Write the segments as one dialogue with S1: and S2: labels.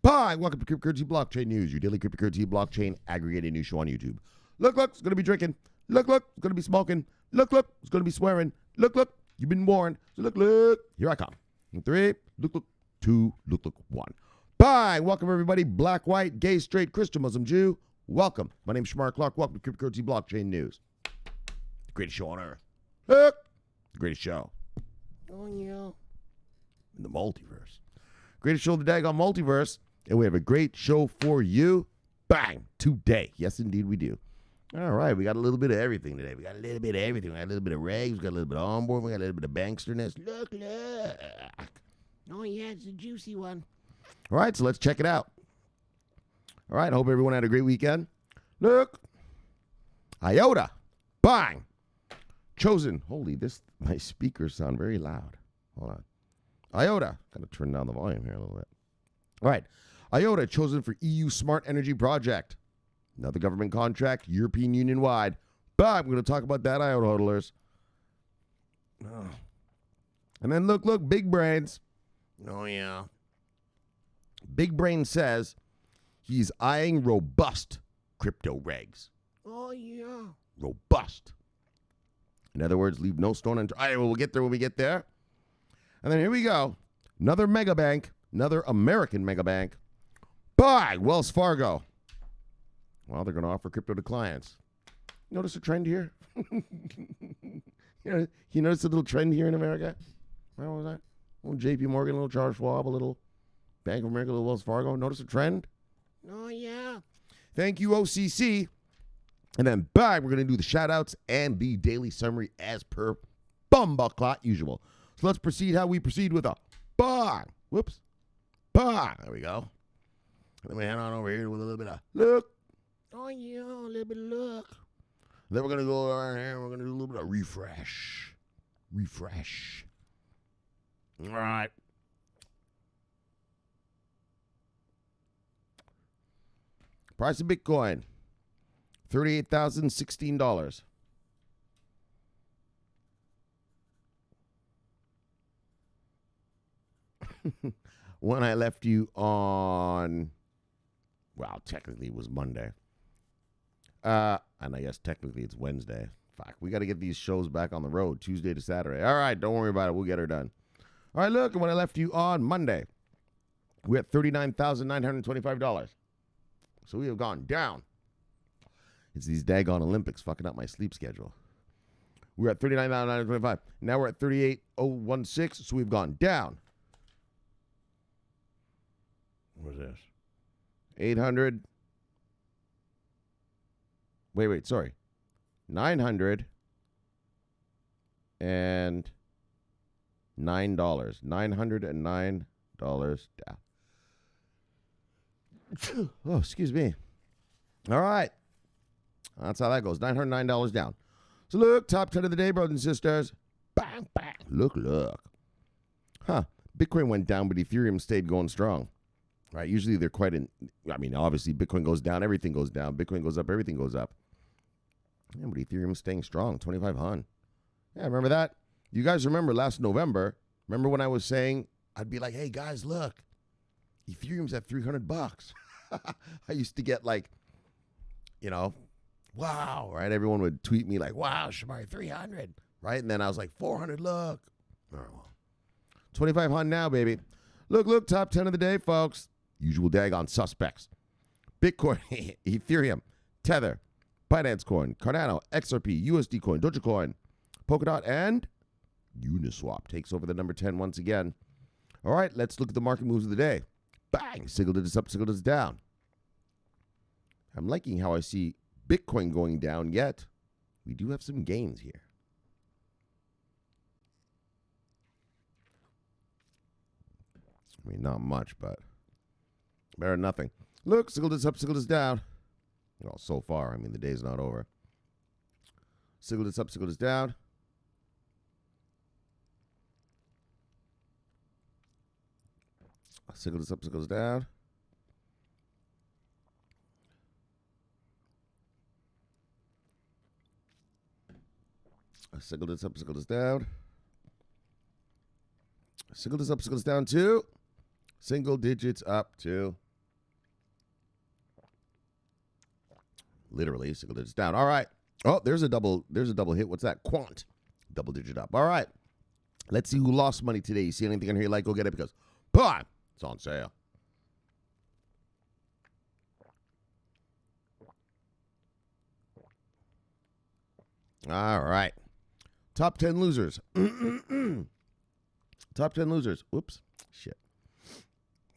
S1: Hi, welcome to Cryptocurrency Blockchain News, your daily cryptocurrency blockchain aggregated news show on YouTube. Look, it's going to be drinking. Look, it's going to be smoking. Look, it's going to be swearing. Look, you've been warned. So look, here I come. In 3, look, 2, look, 1. Bye, welcome everybody, black, white, gay, straight, Christian, Muslim, Jew. Welcome. My name is Shomari Clarke. Welcome to Cryptocurrency Blockchain News. The greatest show on earth. Look, the greatest show. Oh, yeah. In the multiverse. Greatest show of the daggone multiverse. And we have a great show for you. Bang! Today. Yes, indeed, we do. All right, we got a little bit of everything today. We got a little bit of everything. We got a little bit of Regs. We got a little bit of onboard. We got a little bit of banksterness. Look. Oh, yeah, it's a juicy one. All right, so let's check it out. All right, hope everyone had a great weekend. Look. IOTA. Bang! Chosen. Holy, my speakers sound very loud. Hold on. IOTA. Got to turn down the volume here a little bit. All right. IOTA chosen for EU Smart Energy Project. Another government contract, European Union wide. But I'm going to talk about that, IOTA hodlers. Oh. And then look, big brains. Oh, yeah. Big Brain says he's eyeing robust crypto regs. Oh, yeah. Robust. In other words, leave no stone unturned. All right, well, we'll get there when we get there. And then here we go. Another mega bank, another American mega bank. Buy Wells Fargo. Well, they're going to offer crypto to clients. Notice a trend here? You notice a little trend here in America? What was that? A little JP Morgan, a little Charles Schwab, a little Bank of America, a little Wells Fargo. Notice a trend? Oh, yeah. Thank you, OCC. And then, bye, we're going to do the shout-outs and the daily summary as per Bumbleclot usual. So let's proceed how we proceed with a bye. Whoops. Bye. There we go. And then we head on over here with a little bit of look. Oh, yeah, a little bit of look. Then we're going to go around here. We're going to do a little bit of refresh. All right. Price of Bitcoin, $38,016. When I left you on, well, technically it was Monday. And I guess technically it's Wednesday. Fuck, we got to get these shows back on the road, Tuesday to Saturday. All right, don't worry about it. We'll get her done. All right, look, when I left you on Monday, we're at $39,925. So we have gone down. It's these daggone Olympics fucking up my sleep schedule. We're at $39,925. Now we're at $38,016, so we've gone down. What is this? 800. Wait, sorry. 900 and $9. $909 down. Oh, excuse me. All right. That's how that goes. $909 down. So look, top 10 of the day, brothers and sisters. Bang. Look. Huh. Bitcoin went down, but Ethereum stayed going strong. Right? Usually they're obviously Bitcoin goes down, everything goes down. Bitcoin goes up, everything goes up. Yeah, but Ethereum's staying strong, 2,500. Yeah, remember that? You guys remember last November? Remember when I was saying, I'd be like, hey, guys, look. Ethereum's at $300. I used to get like, wow, right? Everyone would tweet me like, wow, Shomari, 300, right? And then I was like, 400, look. Oh, well. 2,500 now, baby. Look, top 10 of the day, folks. Usual daggone suspects. Bitcoin, Ethereum, Tether, Binance Coin, Cardano, XRP, USD Coin, Dogecoin, Polkadot, and Uniswap takes over the number 10 once again. All right, let's look at the market moves of the day. Bang! Single digits up, single digits down. I'm liking how I see Bitcoin going down, yet we do have some gains here. I mean, not much, but better than nothing. Look, single digits up, single digits down. Well, so far, I mean, the day's not over. Single digits up, single digits down. Single digits up, single digits down. Single digits up, single digits down. Single digits up, single digits down, too. Single digits up to Literally single digits down. All right. Oh, there's a double hit. What's that? Quant. Double digit up. All right. Let's see who lost money today. You see anything in here you like? Go get it because it's on sale. All right. Top 10 losers. Top 10 losers. Whoops. Shit.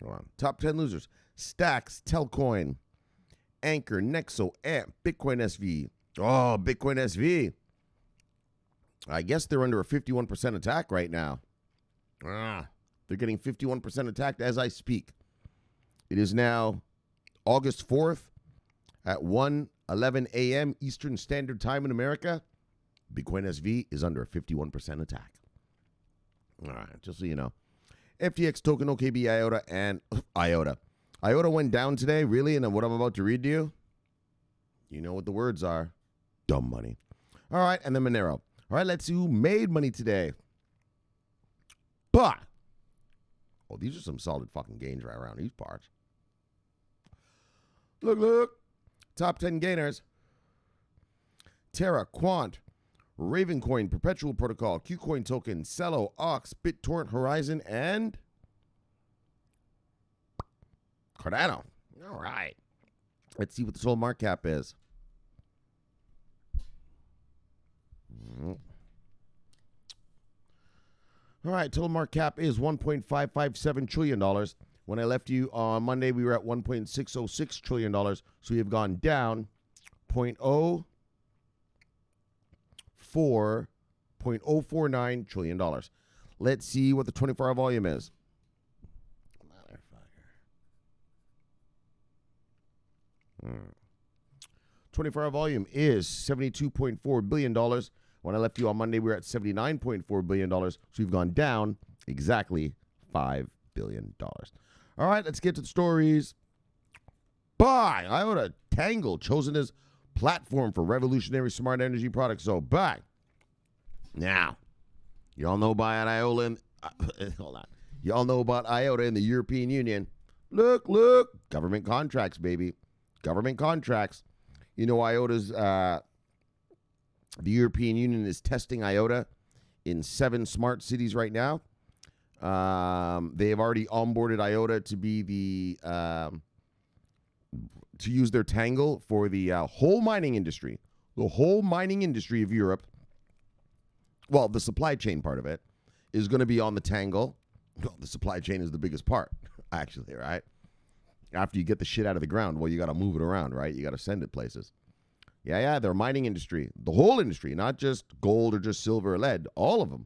S1: Hold on. Top 10 losers. Stacks, Telcoin, Anchor, Nexo, AMP, Bitcoin SV. Oh, Bitcoin SV. I guess they're under a 51% attack right now. They're getting 51% attacked as I speak. It is now August 4th at 1:11 a.m. Eastern Standard Time in America. Bitcoin SV is under a 51% attack. All right, just so you know. FTX token, OKB, IOTA, and IOTA. IOTA went down today, really? And what I'm about to read to you, you know what the words are. Dumb money. All right, and then Monero. All right, let's see who made money today. But, oh, these are some solid fucking gains right around these parts. Look. Top 10 gainers. Terra, Quant, Ravencoin, Perpetual Protocol, Qcoin Token, Celo, Ox, BitTorrent, Horizon, and Cardano. All right. Let's see what the total market cap is. All right, total market cap is $1.557 trillion. When I left you on Monday, we were at $1.606 trillion. So we have gone down $0.049 trillion. Let's see what the 24-hour volume is. Motherfucker. 24-hour volume is $72.4 billion. When I left you on Monday, we were at $79.4 billion. So we've gone down exactly $5 billion. All right, let's get to the stories. Buy IOTA Tangle, chosen as platform for revolutionary smart energy products. So buy. Now, you all know about IOTA. Hold on. You all know about IOTA in the European Union. Look. Government contracts, baby. Government contracts. You know, IOTA's, the European Union is testing IOTA in 7 smart cities right now. They have already onboarded IOTA to be the, to use their Tangle for the whole mining industry. The whole mining industry of Europe, well, the supply chain part of it, is going to be on the Tangle. Well, the supply chain is the biggest part, actually, right? After you get the shit out of the ground, well, you got to move it around, right? You got to send it places. Yeah, their mining industry, the whole industry, not just gold or just silver or lead, all of them.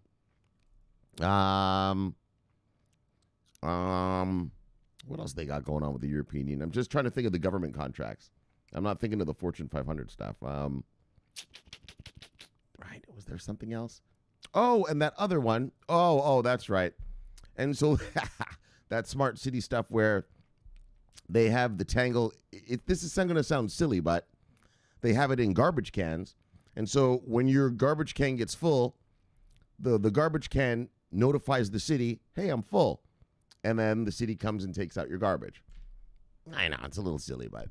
S1: What else they got going on with the European Union? I'm just trying to think of the government contracts. I'm not thinking of the Fortune 500 stuff. Right, was there something else? Oh, and that other one. Oh, that's right. And so that smart city stuff where they have the Tangle. This is going to sound silly, but they have it in garbage cans. And so when your garbage can gets full, the garbage can notifies the city, hey, I'm full. And then the city comes and takes out your garbage. I know, it's a little silly, but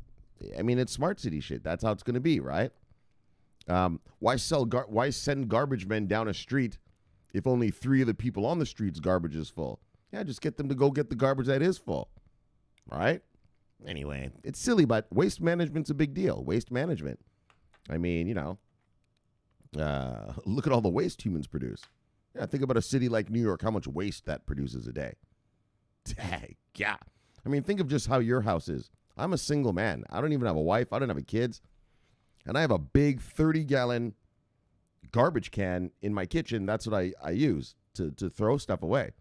S1: I mean, it's smart city shit. That's how it's going to be, right? Why send garbage men down a street if only 3 of the people on the street's garbage is full? Yeah, just get them to go get the garbage that is full, right? Anyway, it's silly, but waste management's a big deal. Waste management. I mean, you know, look at all the waste humans produce. Yeah, think about a city like New York, how much waste that produces a day. Dang, yeah. I mean, think of just how your house is. I'm a single man. I don't even have a wife. I don't have kids. And I have a big 30-gallon garbage can in my kitchen. That's what I use to throw stuff away.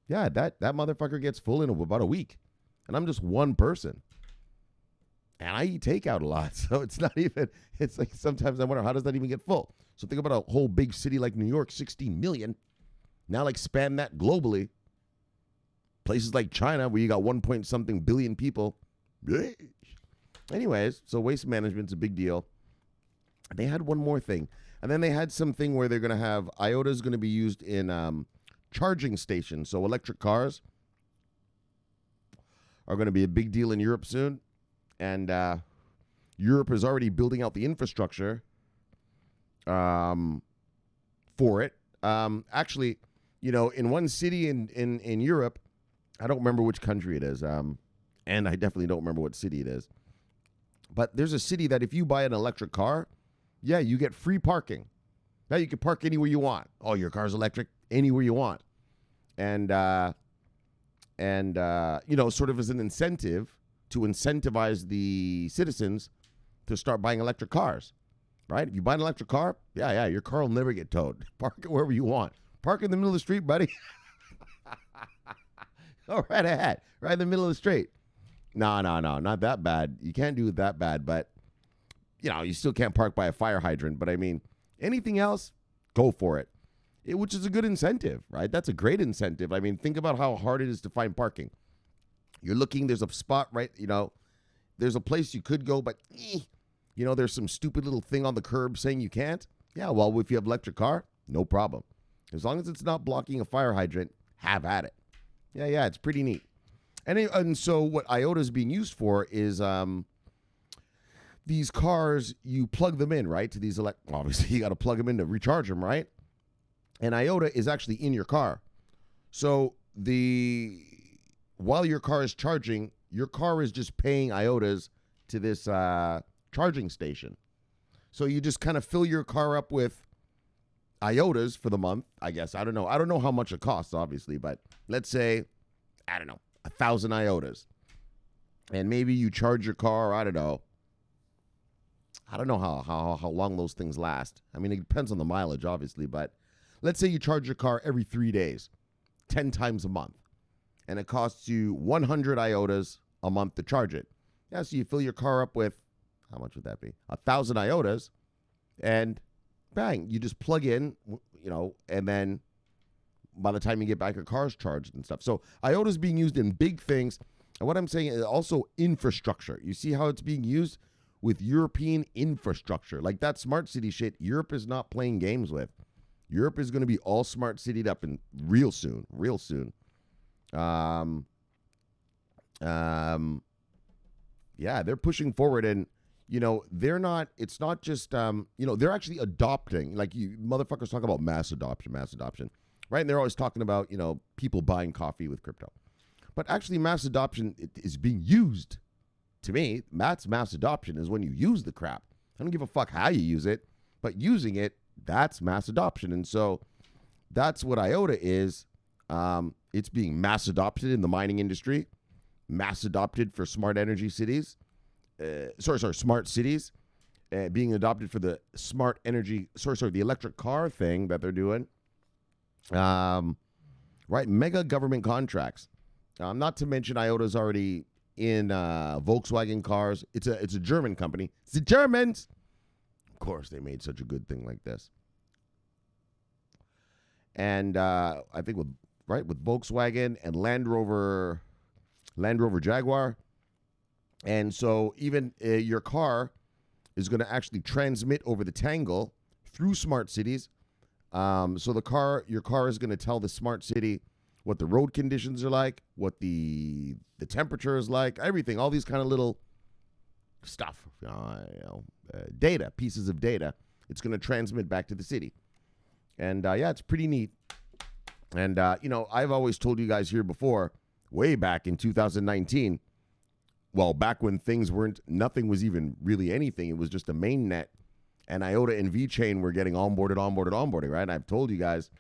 S1: Yeah, that motherfucker gets full in about a week. And I'm just one person. And I eat takeout a lot. So it's not even, it's like sometimes I wonder, how does that even get full? So think about a whole big city like New York, 16 million. Now like span that globally. Places like China where you got 1 billion people. Anyways, so waste management's a big deal. They had one more thing. And then they had something where they're going to have, IOTA is going to be used in charging stations. So electric cars are going to be a big deal in Europe soon. And Europe is already building out the infrastructure for it. Actually, in one city in Europe, I don't remember which country it is, and I definitely don't remember what city it is. But there's a city that if you buy an electric car, yeah, you get free parking. Now you can park anywhere you want. Oh, your car's electric, anywhere you want. And sort of as an incentive to incentivize the citizens to start buying electric cars, right? If you buy an electric car, yeah, your car will never get towed. Park it wherever you want. Park in the middle of the street, buddy. Go right ahead, right in the middle of the street. No, not that bad. You can't do it that bad, but, you still can't park by a fire hydrant. But, I mean, anything else, go for it. Which is a good incentive, right? That's a great incentive. I mean, think about how hard it is to find parking. You're looking, there's a spot, right? There's a place you could go, but, there's some stupid little thing on the curb saying you can't. Yeah, well, if you have an electric car, no problem. As long as it's not blocking a fire hydrant, have at it. Yeah, it's pretty neat. And so what IOTA is being used for is these cars, you plug them in, right, to these obviously, you got to plug them in to recharge them, right? And IOTA is actually in your car. So while your car is charging, your car is just paying IOTAs to this charging station. So you just kind of fill your car up with IOTAs for the month, I guess. I don't know. I don't know how much it costs, obviously, but let's say, 1,000 IOTAs. And maybe you charge your car, I don't know how long those things last. I mean, it depends on the mileage, obviously, but let's say you charge your car every 3 days, 10 times a month, and it costs you 100 IOTAs a month to charge it. Yeah, so you fill your car up with, how much would that be? 1,000 IOTAs, and bang, you just plug in, and then by the time you get back, your car's charged and stuff. So IOTA is being used in big things. And what I'm saying is also infrastructure. You see how it's being used with European infrastructure. Like that smart city shit, Europe is not playing games with. Europe is going to be all smart cityed up in real soon. Yeah, they're pushing forward, and they're not. It's not just they're actually adopting. Like you motherfuckers talk about mass adoption, right? And they're always talking about people buying coffee with crypto, but actually mass adoption is being used. To me, mass adoption is when you use the crap. I don't give a fuck how you use it, but using it, that's mass adoption. And so that's what IOTA is. It's being mass adopted in the mining industry, mass adopted for smart energy cities. Smart cities, being adopted for the smart energy, the electric car thing that they're doing. Right, mega government contracts. Not to mention IOTA's already in Volkswagen cars. It's a German company. It's the Germans. Of course, they made such a good thing like this. And I think with Volkswagen and Land Rover Jaguar. And so even your car is going to actually transmit over the Tangle through smart cities. So your car is going to tell the smart city what the road conditions are like, what the temperature is like, everything, all these kind of little stuff, data, pieces of data. It's going to transmit back to the city. And it's pretty neat. And, I've always told you guys here before, way back in 2019, well, back when nothing was even really anything. It was just a main net. And IOTA and VeChain were getting onboarded, right? And I've told you guys,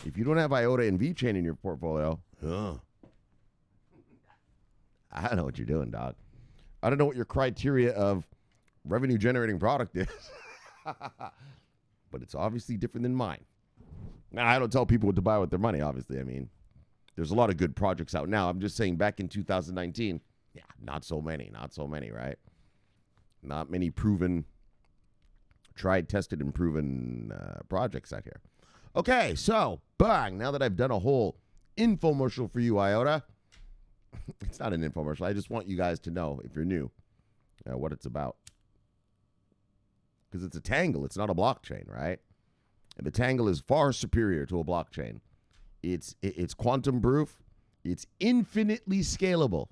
S1: if you don't have IOTA and VeChain in your portfolio, I don't know what you're doing, dog. I don't know what your criteria of revenue generating product is. But it's obviously different than mine. Now, I don't tell people what to buy with their money, obviously. I mean, there's a lot of good projects out now. I'm just saying back in 2019, not so many, right? Not many proven, tried, tested, and proven projects out here. Okay, so, bang, now that I've done a whole infomercial for you, IOTA, it's not an infomercial. I just want you guys to know, if you're new, what it's about. Because it's a Tangle. It's not a blockchain, right? And the Tangle is far superior to a blockchain. It's quantum proof. It's infinitely scalable.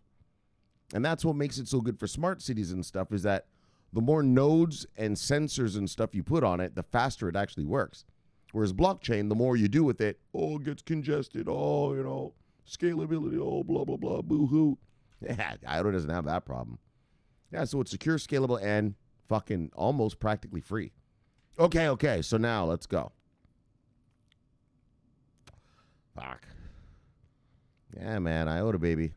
S1: And that's what makes it so good for smart cities and stuff, is that the more nodes and sensors and stuff you put on it, the faster it actually works. Whereas blockchain, the more you do with it, it gets congested, scalability, blah, blah, blah, boo-hoo. Yeah, IOTA doesn't have that problem. Yeah, so it's secure, scalable, and fucking almost practically free. Okay, so now let's go. Fuck. Yeah, man, IOTA, baby.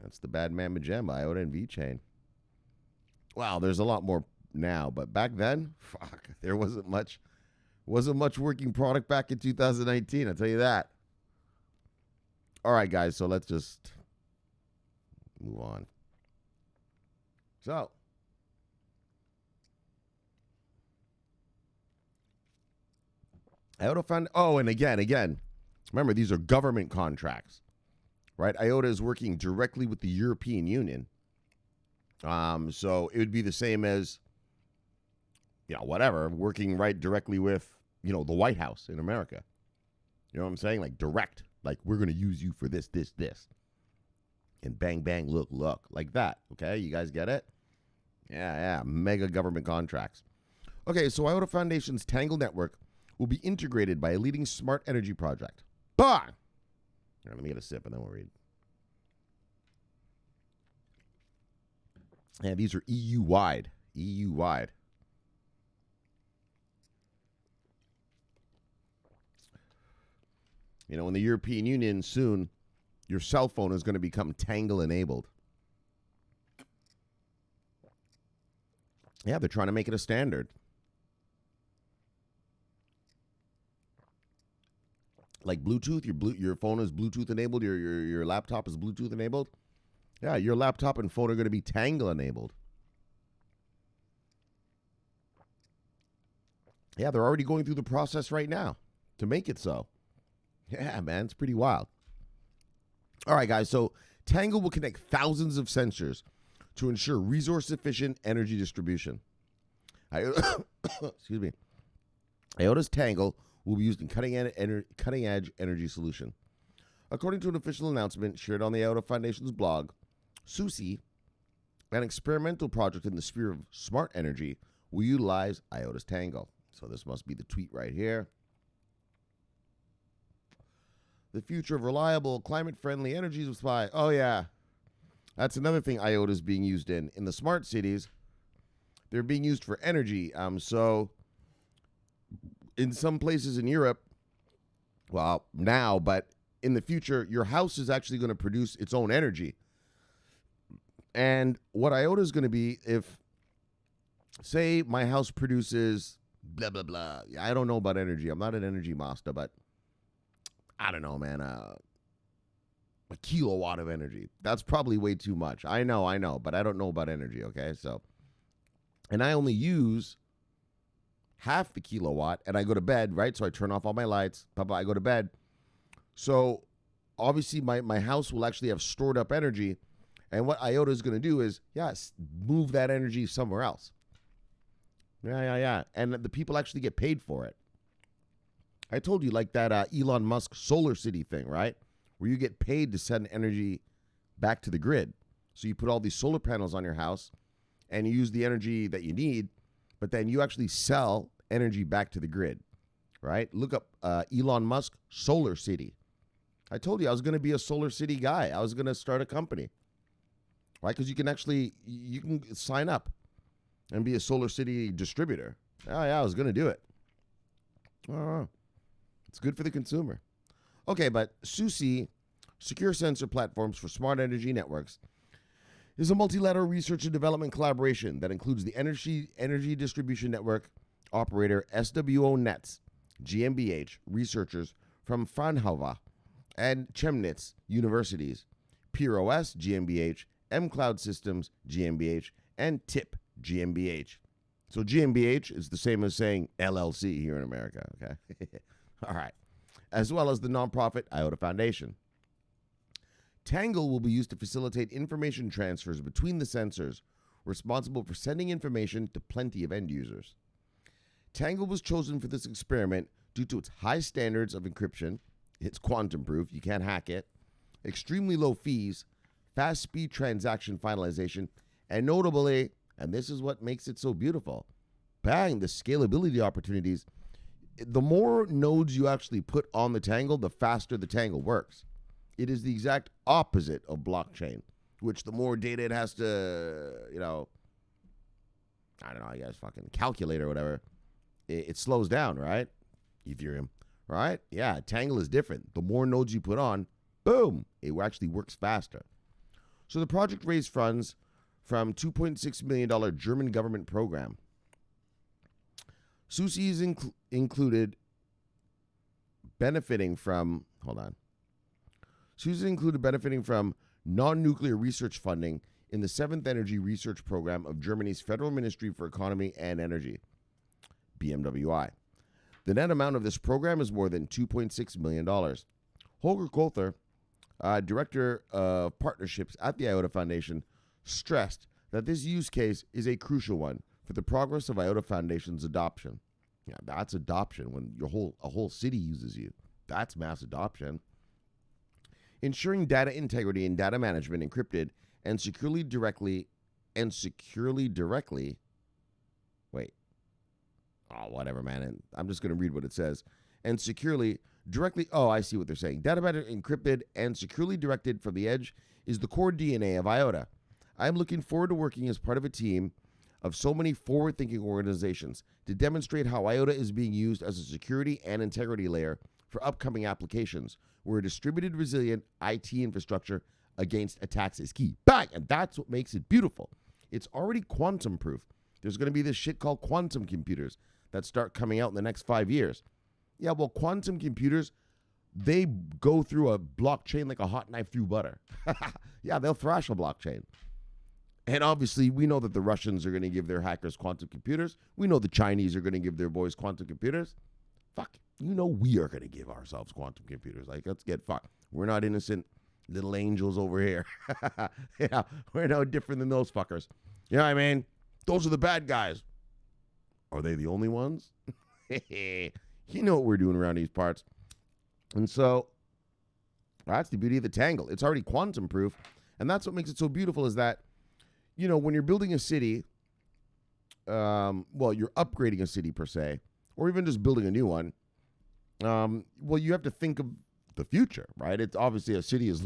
S1: That's the bad man Magema, IOTA and VeChain. Wow, there's a lot more now, but back then, fuck, there wasn't much working product back in 2019, I'll tell you that. All right, guys, so let's just move on. So, IOTA found, and again, remember, these are government contracts, right? IOTA is working directly with the European Union. So it would be the same as, working right directly with, the White House in America. You know what I'm saying? Like direct, like we're going to use you for this. And bang, bang, look, like that. Okay. You guys get it? Yeah. Mega government contracts. Okay. So IOTA Foundation's Tangle network will be integrated by a leading smart energy project. Bah! All right, let me get a sip and then we'll read. Yeah, these are EU-wide. EU-wide. In the European Union soon, your cell phone is going to become Tangle enabled. Yeah, they're trying to make it a standard. Like Bluetooth, your phone is Bluetooth enabled, your laptop is Bluetooth enabled. Yeah, your laptop and phone are going to be Tangle enabled. Yeah, they're already going through the process right now to make it so. Yeah, man, it's pretty wild. All right, guys, so Tangle will connect thousands of sensors to ensure resource-efficient energy distribution. Excuse me. IOTA's Tangle will be used in cutting-edge energy solution. According to an official announcement shared on the IOTA Foundation's blog, SUSI, an experimental project in the sphere of smart energy, will utilize IOTA's Tangle. So this must be the tweet right here. The future of reliable, climate-friendly energy supply. Oh, yeah. That's another thing IOTA is being used in. In the smart cities, they're being used for energy. So in some places in Europe, well, now, but in the future, your house is actually going to produce its own energy. And what IOTA is going to be, if, say, my house produces blah, blah, blah. I don't know about energy. I'm not an energy master, but I don't know, man. A kilowatt of energy. That's probably way too much. I know, but I don't know about energy, okay? So, and I only use half the kilowatt, and I go to bed, right? So I turn off all my lights. I go to bed. So obviously my house will actually have stored up energy. And what IOTA is going to do is, move that energy somewhere else. Yeah. And the people actually get paid for it. I told you, like that Elon Musk solar city thing, right? Where you get paid to send energy back to the grid. So you put all these solar panels on your house and you use the energy that you need, but then you actually sell energy back to the grid, right? Look up Elon Musk solar city. I told you I was going to be a solar city guy. I was going to start a company, right? Because you can sign up and be a solar city distributor. Oh, yeah, I was going to do it. Oh, it's good for the consumer. Okay, but SUSI, Secure Sensor Platforms for Smart Energy Networks, is a multilateral research and development collaboration that includes the Energy Distribution Network operator SWO Nets, GmbH, researchers from Fraunhofer and Chemnitz universities, PureOS GmbH, mCloud Systems GmbH, and TIP GmbH. So GmbH is the same as saying LLC here in America, okay? All right. As well as the nonprofit IOTA Foundation. Tangle will be used to facilitate information transfers between the sensors responsible for sending information to plenty of end users. Tangle was chosen for this experiment due to its high standards of encryption, it's quantum proof, you can't hack it, extremely low fees, fast speed transaction finalization, And notably, and this is what makes it so beautiful, bang, the scalability opportunities. The more nodes you actually put on the Tangle, the faster the Tangle works. It is the exact opposite of blockchain, which the more data it has to, I don't know, I guess fucking calculate or whatever, it slows down, right? Ethereum, right? Yeah, Tangle is different. The more nodes you put on, boom, it actually works faster. So the project raised funds from $2.6 million German government program. Susi is included benefiting from, Susi included benefiting from non-nuclear research funding in the 7th Energy Research Program of Germany's Federal Ministry for Economy and Energy, BMWI. The net amount of this program is more than $2.6 million. Holger Kolther, Director of Partnerships at the IOTA Foundation, stressed that this use case is a crucial one for the progress of IOTA Foundation's adoption. Yeah, that's adoption when a whole city uses you. That's mass adoption. Ensuring data integrity and data management encrypted and securely directly. Wait. Oh, whatever, man. I'm just going to read what it says. And securely directly. Oh, I see what they're saying. Data encrypted and securely directed from the edge is the core DNA of IOTA. I'm looking forward to working as part of a team of so many forward-thinking organizations to demonstrate how IOTA is being used as a security and integrity layer for upcoming applications where a distributed, resilient IT infrastructure against attacks is key. Bang! And that's what makes it beautiful. It's already quantum-proof. There's going to be this shit called quantum computers that start coming out in the next 5 years. Yeah, well, quantum computers, they go through a blockchain like a hot knife through butter. Yeah, they'll thrash a blockchain. And obviously, we know that the Russians are going to give their hackers quantum computers. We know the Chinese are going to give their boys quantum computers. Fuck, we are going to give ourselves quantum computers. Like, let's get fucked. We're not innocent little angels over here. Yeah, we're no different than those fuckers. You know what I mean? Those are the bad guys. Are they the only ones? You know what we're doing around these parts. And so, that's the beauty of the Tangle. It's already quantum proof. And that's what makes it so beautiful is that, when you're building a city, you're upgrading a city per se, or even just building a new one, you have to think of the future, right? It's obviously a city is,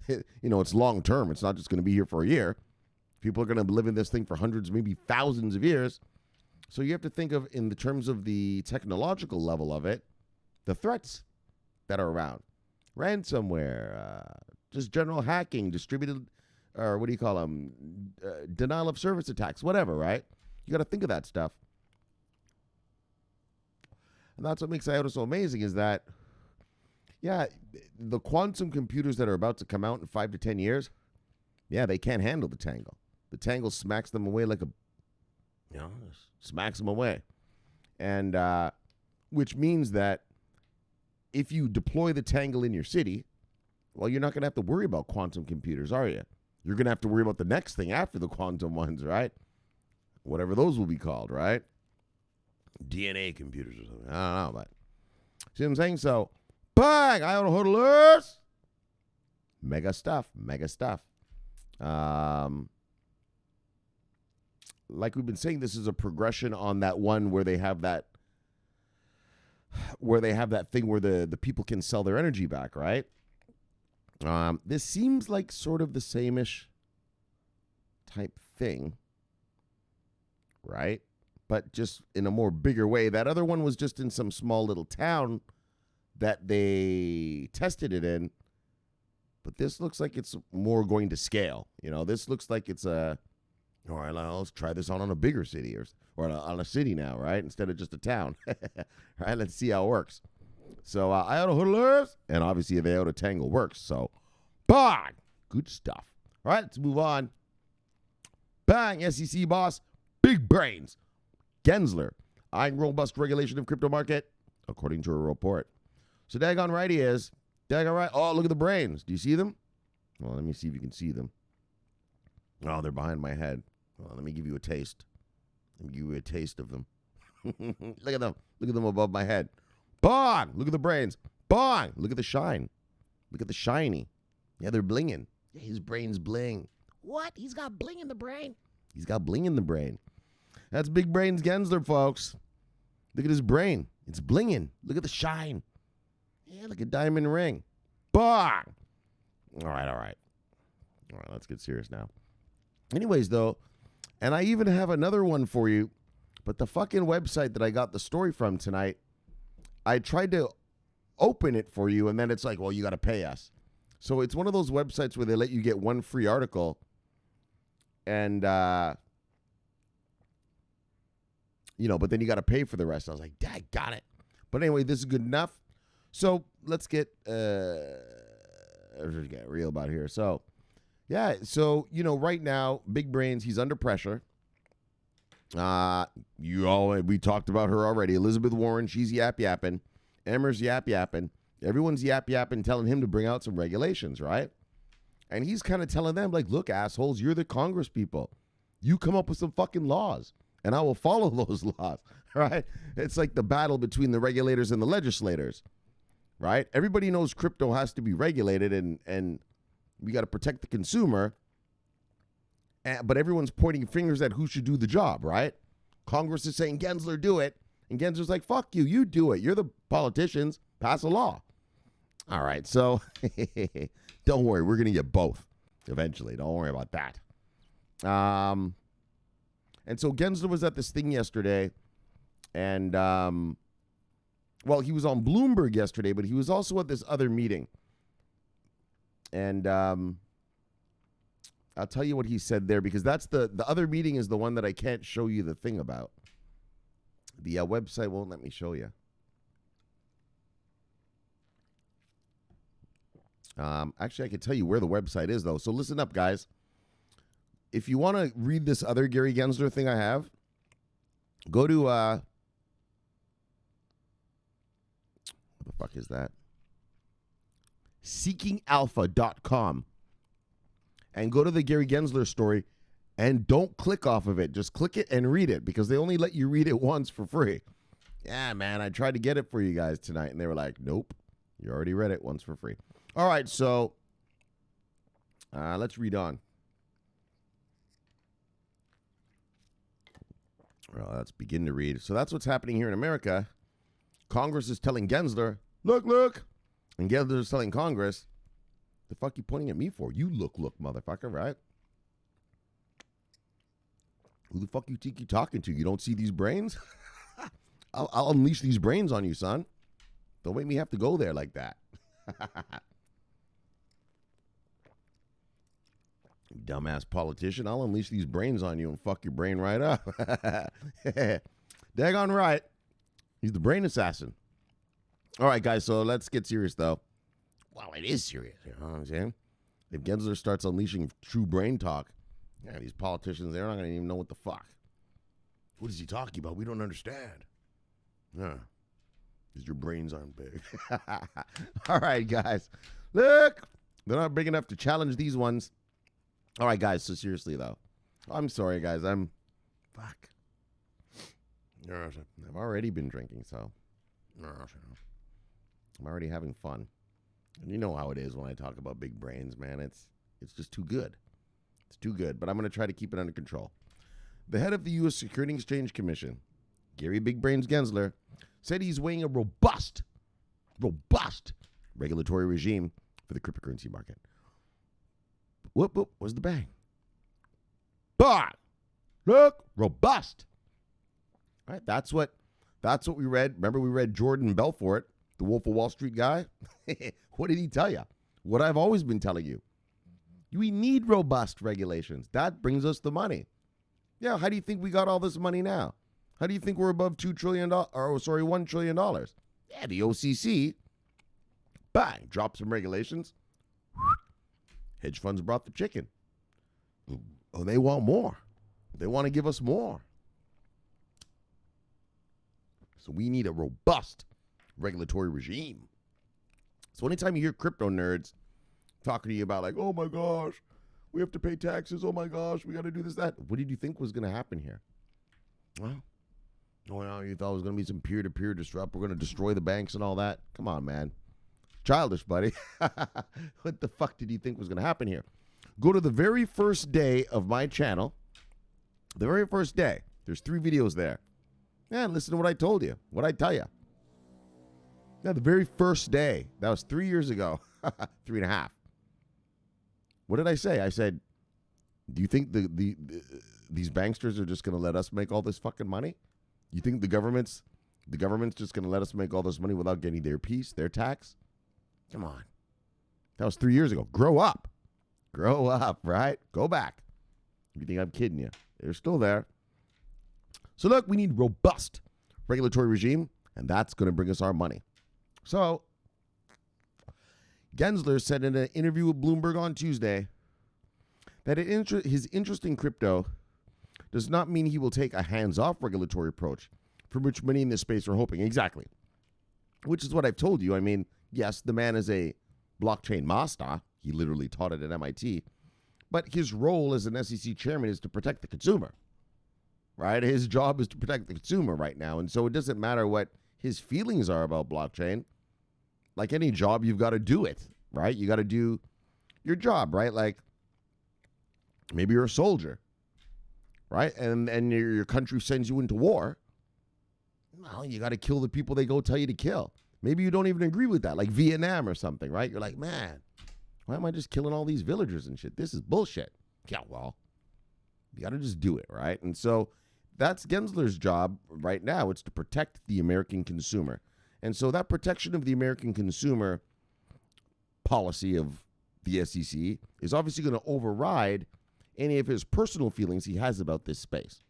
S1: it's long term. It's not just going to be here for a year. People are going to live in this thing for hundreds, maybe thousands of years. So you have to think of, in the terms of the technological level of it, the threats that are around. Ransomware, just general hacking, distributed, or what do you call them? Denial of service attacks, whatever, right? You got to think of that stuff. And that's what makes IOTA so amazing is that, yeah, the quantum computers that are about to come out in 5 to 10 years, yeah, they can't handle the Tangle. The Tangle smacks them away smacks them away. And which means that if you deploy the Tangle in your city, well, you're not going to have to worry about quantum computers, are you? You're going to have to worry about the next thing after the quantum ones, right? Whatever those will be called, right? DNA computers or something. I don't know, but see what I'm saying? So, bang! IOTA hodlers! Mega stuff. Like we've been saying, this is a progression on that one where they have that thing where the people can sell their energy back, right? This seems like sort of the same-ish type thing, right? But just in a more bigger way. That other one was just in some small little town that they tested it in. But this looks like it's more going to scale. This looks like it's all right, let's try this on a bigger city or on a city now, right? Instead of just a town. Right, let's see how it works. So, IOTA hodlers, and obviously the IOTA Tangle works. So, bang! Good stuff. All right, let's move on. Bang! SEC boss, big brains. Gensler, eyeing robust regulation of crypto market, according to a report. So, daggone right he is. Daggone right. Oh, look at the brains. Do you see them? Well, let me see if you can see them. Oh, they're behind my head. Well, let me give you a taste. Let me give you a taste of them. Look at them. Look at them above my head. Bang! Look at the brains. Bang! Look at the shine. Look at the shiny. Yeah, they're blinging. Yeah, his brains bling. What? He's got bling in the brain. He's got bling in the brain. That's Big Brains Gensler, folks. Look at his brain. It's blinging. Look at the shine. Yeah, like a diamond ring. Bang! All right, let's get serious now. Anyways, though, and I even have another one for you, but the fucking website that I got the story from tonight, I tried to open it for you, and then it's like, well, you got to pay us. So it's one of those websites where they let you get one free article, and, but then you got to pay for the rest. I was like, Dad, got it. But anyway, this is good enough. So let's get real about here. So, yeah. So, right now, Big Brains, he's under pressure. We talked about her already. Elizabeth Warren, she's yapping. Emmer's yapping. Everyone's yapping, telling him to bring out some regulations, right? And he's kind of telling them, like, look, assholes, you're the Congress people. You come up with some fucking laws, and I will follow those laws, right? It's like the battle between the regulators and the legislators, right? Everybody knows crypto has to be regulated, and we got to protect the consumer, but everyone's pointing fingers at who should do the job, right? Congress is saying, Gensler, do it. And Gensler's like, fuck you, you do it. You're the politicians. Pass a law. All right, so don't worry. We're going to get both eventually. Don't worry about that. And so Gensler was at this thing yesterday, and, he was on Bloomberg yesterday, but he was also at this other meeting. And I'll tell you what he said there, because that's the other meeting is the one that I can't show you the thing about. The website won't let me show you. Actually, I can tell you where the website is, though. So listen up, guys. If you want to read this other Gary Gensler thing I have, go to, what the fuck is that? seekingalpha.com. And go to the Gary Gensler story, and don't click off of it. Just click it and read it, because they only let you read it once for free. Yeah, man, I tried to get it for you guys tonight, and they were like, nope, you already read it once for free. All right, so let's read on. Well, let's begin to read. So that's what's happening here in America. Congress is telling Gensler, look. And Gensler is telling Congress, the fuck you pointing at me for? You look, motherfucker, right? Who the fuck you think you talking to? You don't see these brains? I'll unleash these brains on you, son. Don't make me have to go there like that. You dumbass politician. I'll unleash these brains on you and fuck your brain right up. Daggone right. He's the brain assassin. All right, guys, so let's get serious, though. Well, it is serious, you know what I'm saying? If Gensler starts unleashing true brain talk, yeah, these politicians, they're not going to even know what the fuck. What is he talking about? We don't understand. Yeah, because your brains aren't big. All right, guys. Look, they're not big enough to challenge these ones. All right, guys, so seriously, though. I'm sorry, guys. Fuck. I've already been drinking, so. I'm already having fun. And you know how it is when I talk about big brains, man. It's just too good. It's too good, but I'm going to try to keep it under control. The head of the U.S. Securities and Exchange Commission, Gary Big Brains Gensler, said he's weighing a robust regulatory regime for the cryptocurrency market. Whoop, where's the bang? But look, robust. All right, that's what we read. Remember we read Jordan Belfort, the Wolf of Wall Street guy? What did he tell you? What I've always been telling you. We need robust regulations. That brings us the money. Yeah, how do you think we got all this money now? How do you think we're above $1 trillion? Yeah, the OCC, bang, dropped some regulations. Hedge funds brought the chicken. Oh, they want more. They want to give us more. So we need a robust regulatory regime. So anytime you hear crypto nerds talking to you about like, oh my gosh, we have to pay taxes. Oh my gosh, we got to do this, that. What did you think was going to happen here? Well, you thought it was going to be some peer-to-peer disrupt. We're going to destroy the banks and all that. Come on, man. Childish, buddy. What the fuck did you think was going to happen here? Go to the very first day of my channel. The very first day. There's 3 videos there. And listen to what I told you. What I tell you. Yeah, the very first day. That was 3 years ago. 3.5. What did I say? I said, do you think these banksters are just going to let us make all this fucking money? You think the government's just going to let us make all this money without getting their piece, their tax? Come on. That was 3 years ago. Grow up. Grow up, right? Go back. If you think I'm kidding you. They're still there. So look, we need robust regulatory regime, and that's going to bring us our money. So Gensler said in an interview with Bloomberg on Tuesday that his interest in crypto does not mean he will take a hands-off regulatory approach, for which many in this space are hoping. Exactly. Which is what I've told you. I mean, yes, the man is a blockchain master. He literally taught it at MIT. But his role as an SEC chairman is to protect the consumer, right? His job is to protect the consumer right now. And so it doesn't matter what his feelings are about blockchain. Like any job, you've got to do it, right? You got to do your job, right? Like maybe you're a soldier, right? And your country sends you into war. Well, you got to kill the people they go tell you to kill. Maybe you don't even agree with that, like Vietnam or something, right? You're like, man, why am I just killing all these villagers and shit? This is bullshit. Yeah, well, you got to just do it, right? And so that's Gensler's job right now. It's to protect the American consumer. And so that protection of the American consumer policy of the SEC is obviously going to override any of his personal feelings he has about this space.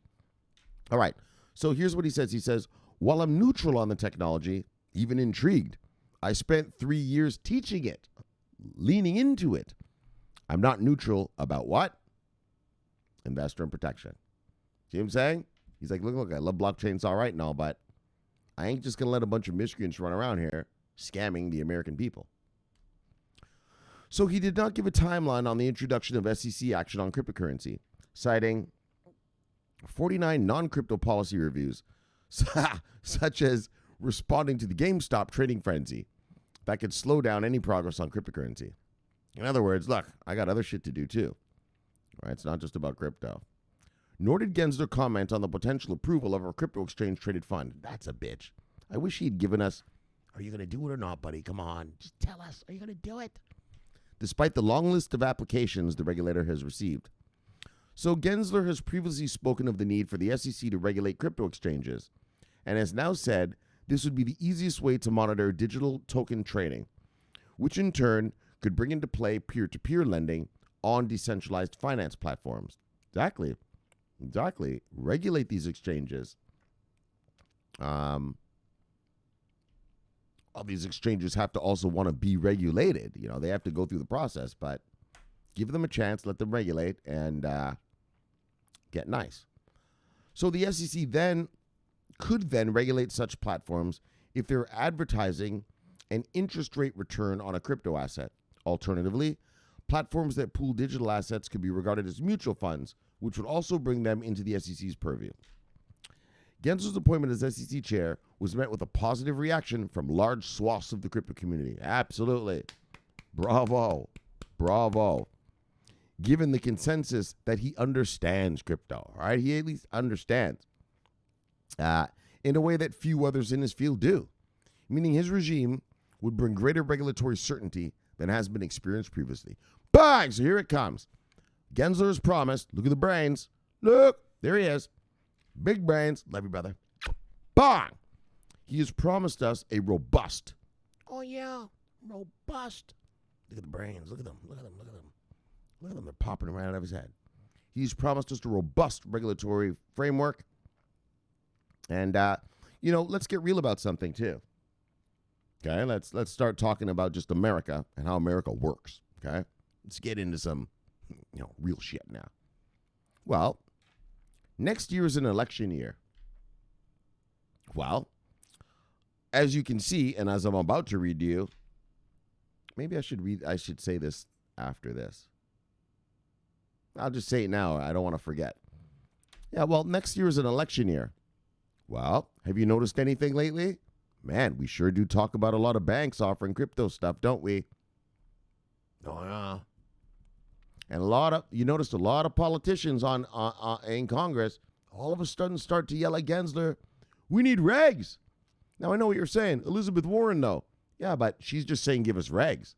S1: All right. So here's what he says. He says, while I'm neutral on the technology, even intrigued, I spent 3 years teaching it, leaning into it. I'm not neutral about what? Investor and protection. See what I'm saying? He's like, look, I love blockchain. It's all right and all, but I ain't just going to let a bunch of miscreants run around here scamming the American people. So he did not give a timeline on the introduction of SEC action on cryptocurrency, citing 49 non-crypto policy reviews, such as responding to the GameStop trading frenzy that could slow down any progress on cryptocurrency. In other words, look, I got other shit to do too. All right, it's not just about crypto. Nor did Gensler comment on the potential approval of a crypto exchange-traded fund. That's a bitch. I wish he'd given us, are you going to do it or not, buddy? Come on, just tell us, are you going to do it? Despite the long list of applications the regulator has received. So Gensler has previously spoken of the need for the SEC to regulate crypto exchanges, and has now said this would be the easiest way to monitor digital token trading, which in turn could bring into play peer-to-peer lending on decentralized finance platforms. Exactly. Regulate these exchanges. All these exchanges have to also want to be regulated. You know, they have to go through the process, but give them a chance, let them regulate, and get nice. So the SEC could regulate such platforms if they're advertising an interest rate return on a crypto asset. Alternatively, platforms that pool digital assets could be regarded as mutual funds, which would also bring them into the SEC's purview. Gensler's appointment as SEC chair was met with a positive reaction from large swaths of the crypto community. Absolutely. Bravo. Given the consensus that he understands crypto, right? He at least understands in a way that few others in his field do, meaning his regime would bring greater regulatory certainty than has been experienced previously. Bang! So here it comes. Gensler has promised, look at the brains. Look, there he is. Big brains. Love you, brother. Bang! He has promised us a robust. Oh, yeah, robust. Look at the brains. Look at them. Look at them. They're popping right out of his head. He's promised us a robust regulatory framework. And, let's get real about something, too. Okay, let's start talking about just America and how America works, okay? Let's get into some, real shit now. Well, next year is an election year. Well, as you can see, and as I'm about to read to you, maybe I should say this after this. I'll just say it now. I don't want to forget. Yeah, well, next year is an election year. Well, have you noticed anything lately? Man, we sure do talk about a lot of banks offering crypto stuff, don't we? Oh, yeah. And you noticed a lot of politicians in Congress all of a sudden start to yell at Gensler, we need regs. Now, I know what you're saying. Elizabeth Warren, though. Yeah, but she's just saying give us regs.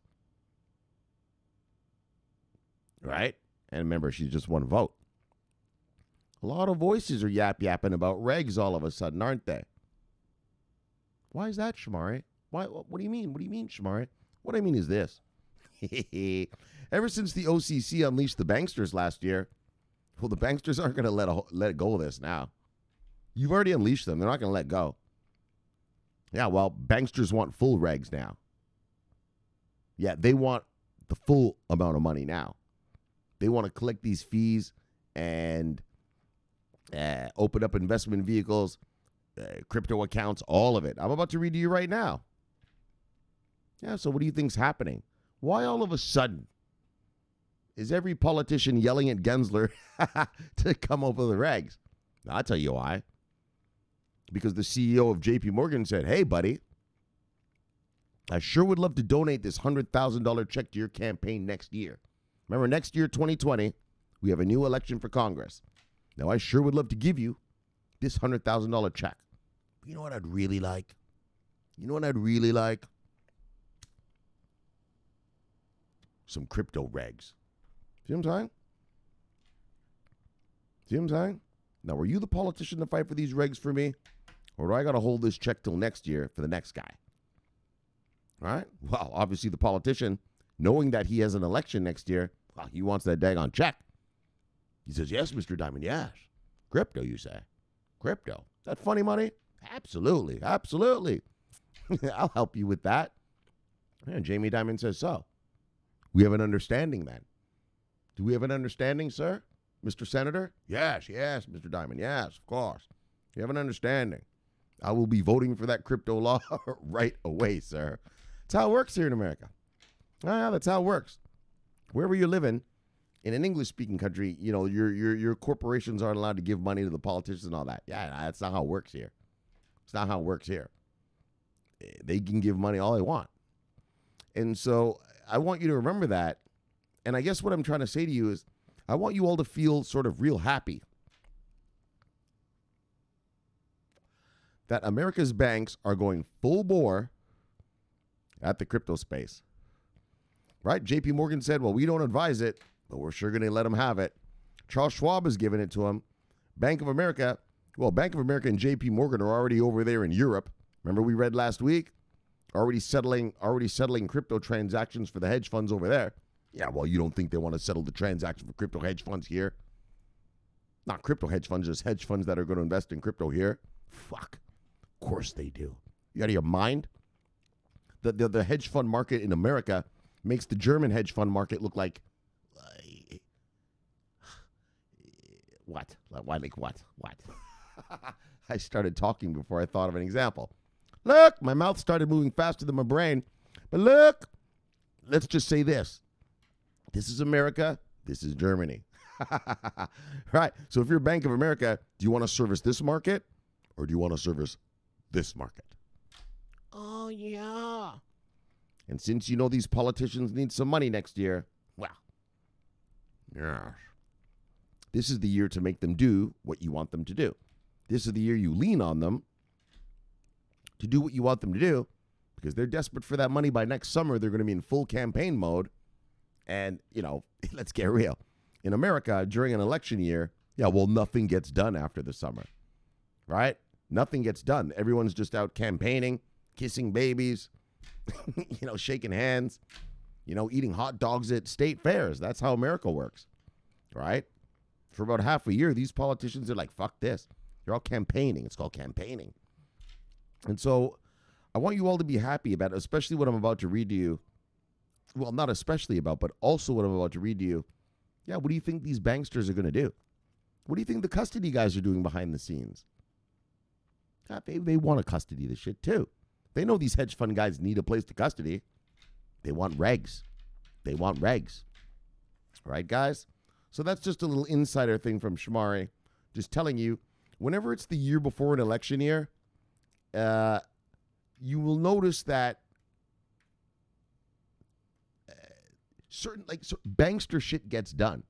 S1: Right? And remember, she's just one vote. A lot of voices are yapping about regs all of a sudden, aren't they? Why is that, Shomari? What do you mean? What do you mean, Shomari? What I mean is this. Ever since the OCC unleashed the banksters last year, well, the banksters aren't going to let go of this now. You've already unleashed them. They're not going to let go. Yeah, well, banksters want full regs now. Yeah, they want the full amount of money now. They want to collect these fees and open up investment vehicles, crypto accounts, all of it. I'm about to read to you right now. Yeah, so what do you think's happening? Why all of a sudden is every politician yelling at Gensler to come up with the regs? I'll tell you why. Because the CEO of JP Morgan said, hey, buddy, I sure would love to donate this $100,000 check to your campaign next year. Remember, next year, 2020, we have a new election for Congress. Now, I sure would love to give you this $100,000 check. But you know what I'd really like? You know what I'd really like? Some crypto regs. See what I'm saying? See what I'm saying? Now, were you the politician to fight for these regs for me? Or do I got to hold this check till next year for the next guy? All right? Well, obviously the politician, knowing that he has an election next year, well, he wants that daggone check. He says, yes, Mr. Diamond, yes. Crypto, you say. Crypto. Is that funny money? Absolutely. Absolutely. I'll help you with that. And Jamie Dimon says so. We have an understanding then. Do we have an understanding, sir? Mr. Senator? Yes, Mr. Diamond. Yes, of course. You have an understanding. I will be voting for that crypto law right away, sir. That's how it works here in America. Yeah, that's how it works. Wherever you're living, in an English-speaking country, you know, your corporations aren't allowed to give money to the politicians and all that. Yeah, that's not how it works here. It's not how it works here. They can give money all they want. And so I want you to remember that. And I guess what I'm trying to say to you is I want you all to feel sort of real happy that America's banks are going full bore at the crypto space. Right? JP Morgan said, well, we don't advise it, but we're sure going to let them have it. Charles Schwab has given it to them. Bank of America and JP Morgan are already over there in Europe. Remember we read last week? Already settling crypto transactions for the hedge funds over there. Yeah, well, you don't think they want to settle the transaction for crypto hedge funds here? Not crypto hedge funds, just hedge funds that are going to invest in crypto here. Fuck. Of course they do. You out of your mind? The hedge fund market in America makes the German hedge fund market look like what? Like what? I started talking before I thought of an example. Look, my mouth started moving faster than my brain. But look, let's just say this. This is America. This is Germany. Right. So if you're Bank of America, do you want to service this market or do you want to service this market? Oh, yeah. And since you know these politicians need some money next year, well, yeah, this is the year to make them do what you want them to do. This is the year you lean on them to do what you want them to do because they're desperate for that money. By next summer, they're going to be in full campaign mode. And, you know, let's get real. In America, during an election year, yeah, well, nothing gets done after the summer, right? Nothing gets done. Everyone's just out campaigning, kissing babies, you know, shaking hands, you know, eating hot dogs at state fairs. That's how America works, right? For about half a year, these politicians are like, fuck this. They're all campaigning. It's called campaigning. And so I want you all to be happy about it, especially what I'm about to read to you. Well, not especially about, but also what I'm about to read to you. Yeah, what do you think these banksters are going to do? What do you think the custody guys are doing behind the scenes? They want to custody this shit too. They know these hedge fund guys need a place to custody. They want regs. They want regs. Right, guys? So that's just a little insider thing from Shomari. Just telling you, whenever it's the year before an election year, you will notice that certain bankster shit gets done.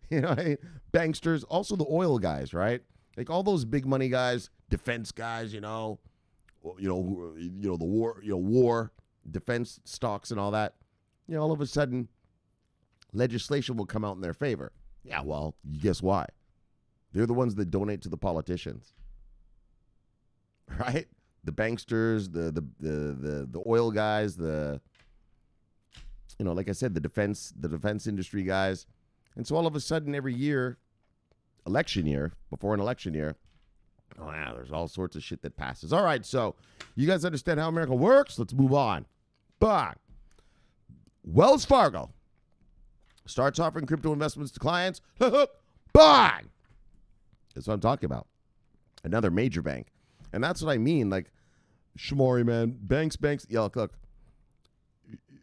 S1: You know what I mean? Banksters, also the oil guys, right? Like all those big money guys, defense guys, the war, defense stocks and all that. All of a sudden, legislation will come out in their favor. Yeah, well, guess why? They're the ones that donate to the politicians, right? The banksters, the oil guys, like I said, the defense industry guys. And so all of a sudden, every year, before an election year, oh yeah, there's all sorts of shit that passes. All right, so you guys understand how America works? Let's move on. But Wells Fargo starts offering crypto investments to clients. Bang! That's what I'm talking about. Another major bank. And that's what I mean. Like, Shomari, man, banks. Yeah, look.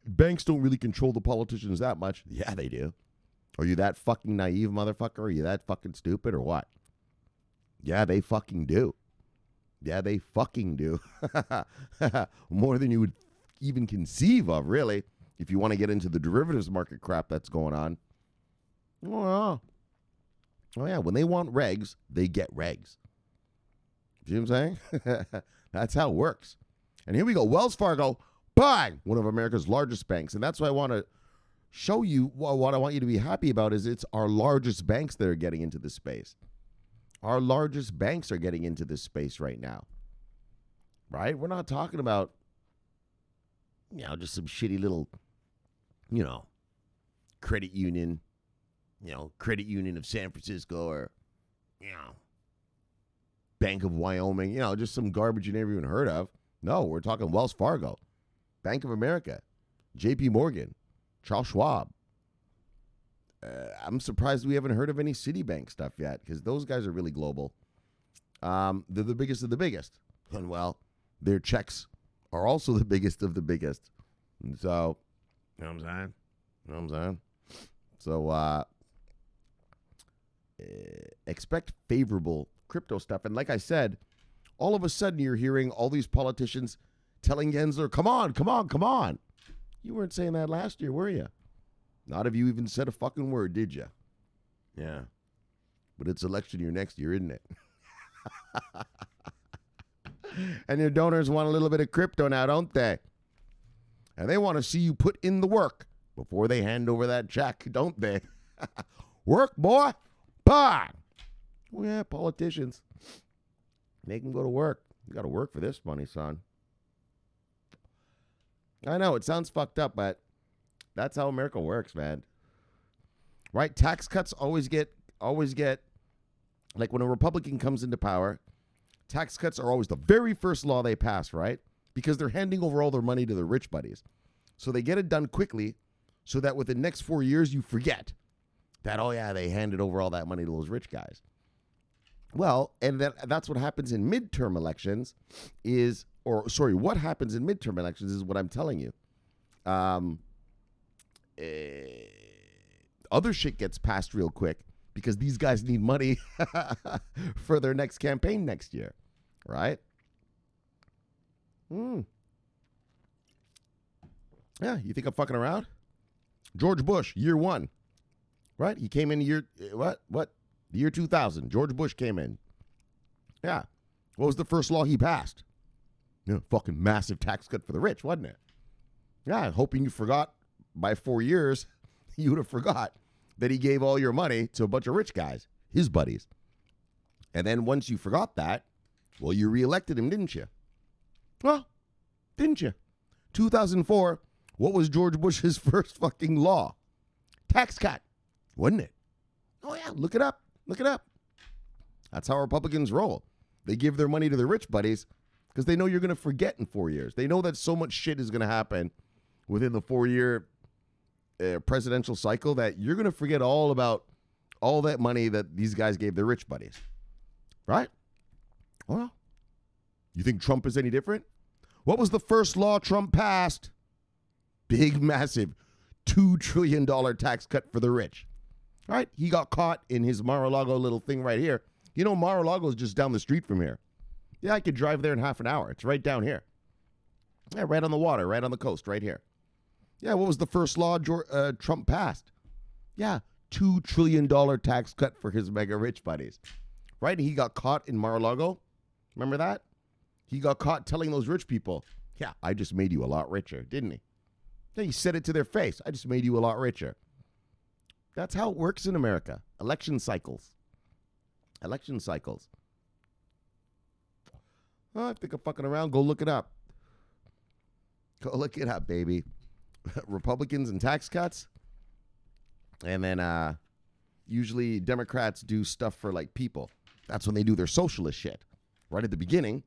S1: Banks don't really control the politicians that much. Yeah, they do. Are you that fucking naive, motherfucker? Are you that fucking stupid or what? Yeah, they fucking do. Yeah, they fucking do. More than you would even conceive of, really, if you want to get into the derivatives market crap that's going on. Oh, yeah, when they want regs, they get regs. See what I'm saying? That's how it works. And here we go. Wells Fargo, bang! One of America's largest banks. And that's why I want to show you what I want you to be happy about is it's our largest banks that are getting into this space. Our largest banks are getting into this space right now. Right? We're not talking about, just some shitty little, credit union, Credit Union of San Francisco or, Bank of Wyoming, just some garbage you never even heard of. No, we're talking Wells Fargo, Bank of America, JP Morgan, Charles Schwab. I'm surprised we haven't heard of any Citibank stuff yet because those guys are really global. They're the biggest of the biggest. And, well, their checks are also the biggest of the biggest. And so, you know what I'm saying? So, expect favorable crypto stuff. And like I said, all of a sudden you're hearing all these politicians telling Gensler, come on. You weren't saying that last year, were you? Not if you even said a fucking word, did you? Yeah. But it's election year next year, isn't it? And your donors want a little bit of crypto now, don't they? And they want to see you put in the work before they hand over that check, don't they? Work, boy. Bang! Oh, yeah, politicians. Make them go to work. You got to work for this money, son. I know, it sounds fucked up, but that's how America works, man. Right? Tax cuts always get, like when a Republican comes into power, tax cuts are always the very first law they pass, right? Because they're handing over all their money to their rich buddies. So they get it done quickly so that within the next 4 years you forget that, oh yeah, they handed over all that money to those rich guys. Well, and that's what happens in midterm elections what happens in midterm elections is what I'm telling you. Other shit gets passed real quick because these guys need money for their next campaign next year, right? Yeah, you think I'm fucking around? George Bush, year one, right? He came in year 2000. George Bush came in. Yeah. What was the first law he passed? Fucking massive tax cut for the rich, wasn't it? Yeah, hoping you forgot by 4 years, you would have forgot that he gave all your money to a bunch of rich guys, his buddies. And then once you forgot that, well, you reelected him, didn't you? Well, didn't you? 2004, what was George Bush's first fucking law? Tax cut, wasn't it? Oh, yeah, look it up. That's how Republicans roll. They give their money to their rich buddies because they know you're going to forget in 4 years. They know that so much shit is going to happen within the 4-year presidential cycle that you're going to forget all about all that money that these guys gave their rich buddies. Right? Well, you think Trump is any different? What was the first law Trump passed? Big, massive $2 trillion tax cut for the rich. Right? He got caught in his Mar-a-Lago little thing right here. Mar-a-Lago is just down the street from here. Yeah, I could drive there in half an hour. It's right down here. Yeah, right on the water, right on the coast, right here. Yeah, what was the first law Trump passed? Yeah, $2 trillion tax cut for his mega rich buddies. Right? And he got caught in Mar-a-Lago. Remember that? He got caught telling those rich people, yeah, I just made you a lot richer, didn't he? Yeah, he said it to their face. I just made you a lot richer. That's how it works in America. Election cycles. Election cycles. Oh, I think I'm fucking around. Go look it up. Go look it up, baby. Republicans and tax cuts. And then usually Democrats do stuff for like people. That's when they do their socialist shit. Right at the beginning.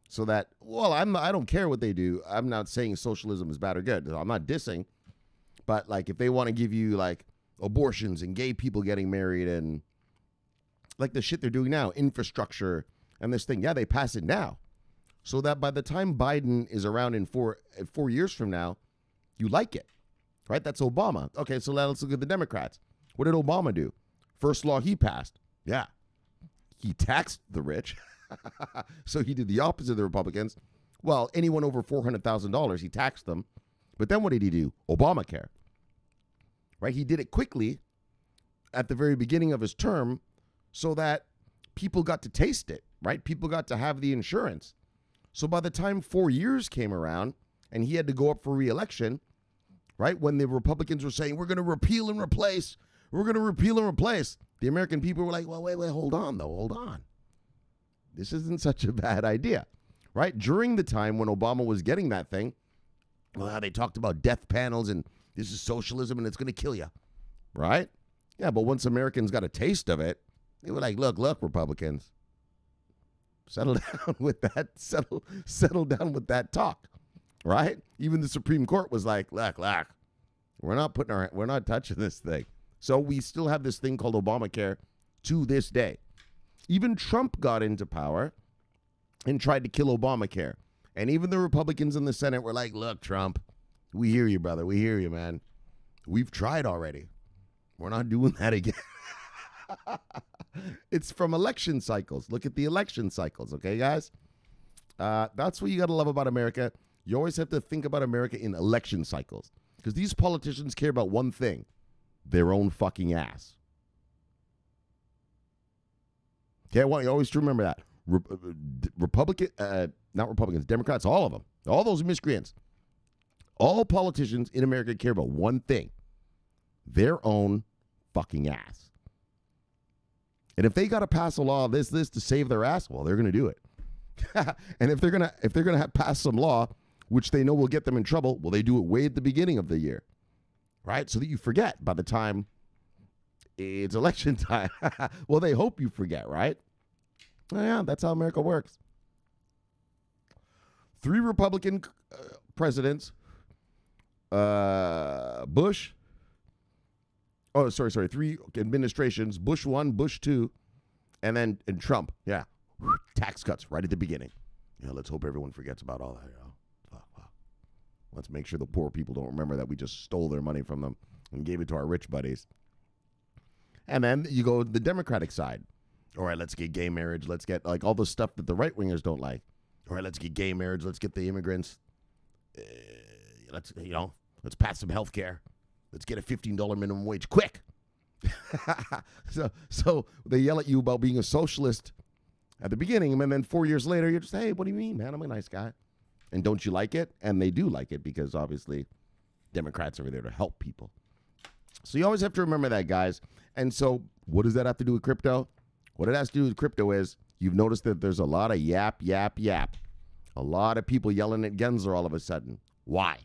S1: So that, well, I don't care what they do. I'm not saying socialism is bad or good. I'm not dissing. But like if they want to give you like abortions and gay people getting married and like the shit they're doing now, infrastructure and this thing, yeah, they pass it now. So that by the time Biden is around in 4 years from now, you like it, right? That's Obama. Okay, so let's look at the Democrats. What did Obama do? First law he passed. Yeah. He taxed the rich. So he did the opposite of the Republicans. Well, anyone over $400,000, he taxed them. But then what did he do? Obamacare. Right? He did it quickly at the very beginning of his term so that people got to taste it, right? People got to have the insurance. So by the time 4 years came around and he had to go up for re-election, right, when the Republicans were saying, we're going to repeal and replace, the American people were like, well, wait, hold on, though, hold on. This isn't such a bad idea, right? During the time when Obama was getting that thing, well, they talked about death panels and this is socialism and it's going to kill you, right? Yeah, but once Americans got a taste of it, they were like, look, Republicans, settle down with that, settle down with that talk, right? Even the Supreme Court was like, look, we're not touching this thing. So we still have this thing called Obamacare to this day. Even Trump got into power and tried to kill Obamacare. And even the Republicans in the Senate were like, look, Trump, we hear you, brother. We hear you, man. We've tried already. We're not doing that again. It's from election cycles. Look at the election cycles, okay, guys? That's what you got to love about America. You always have to think about America in election cycles because these politicians care about one thing, their own fucking ass. Okay, I want you always to remember that. Not Republicans, Democrats, all of them, all those miscreants, all politicians in America care about one thing, their own fucking ass. And if they got to pass a law, this to save their ass, well, they're going to do it. And if they're gonna pass some law, which they know will get them in trouble, well, they do it way at the beginning of the year, right? So that you forget by the time it's election time. Well, they hope you forget, right? Well, yeah, that's how America works. 3 Republican presidents, Bush. Oh, sorry. 3 administrations, Bush 1, Bush 2, and Trump. Yeah. Tax cuts right at the beginning. Yeah, let's hope everyone forgets about all that. Let's make sure the poor people don't remember that we just stole their money from them and gave it to our rich buddies. And then you go to the Democratic side. All right, let's get gay marriage. Let's get like all the stuff that the right-wingers don't like. All right, let's get gay marriage. Let's get the immigrants. Let's pass some health care. Let's get a $15 minimum wage quick. So they yell at you about being a socialist at the beginning, and then 4 years later, you're just, hey, what do you mean, man? I'm a nice guy. And don't you like it? And they do like it because obviously Democrats are there to help people. So you always have to remember that, guys. And so what does that have to do with crypto? What it has to do with crypto is you've noticed that there's a lot of yap. A lot of people yelling at Gensler all of a sudden. Why?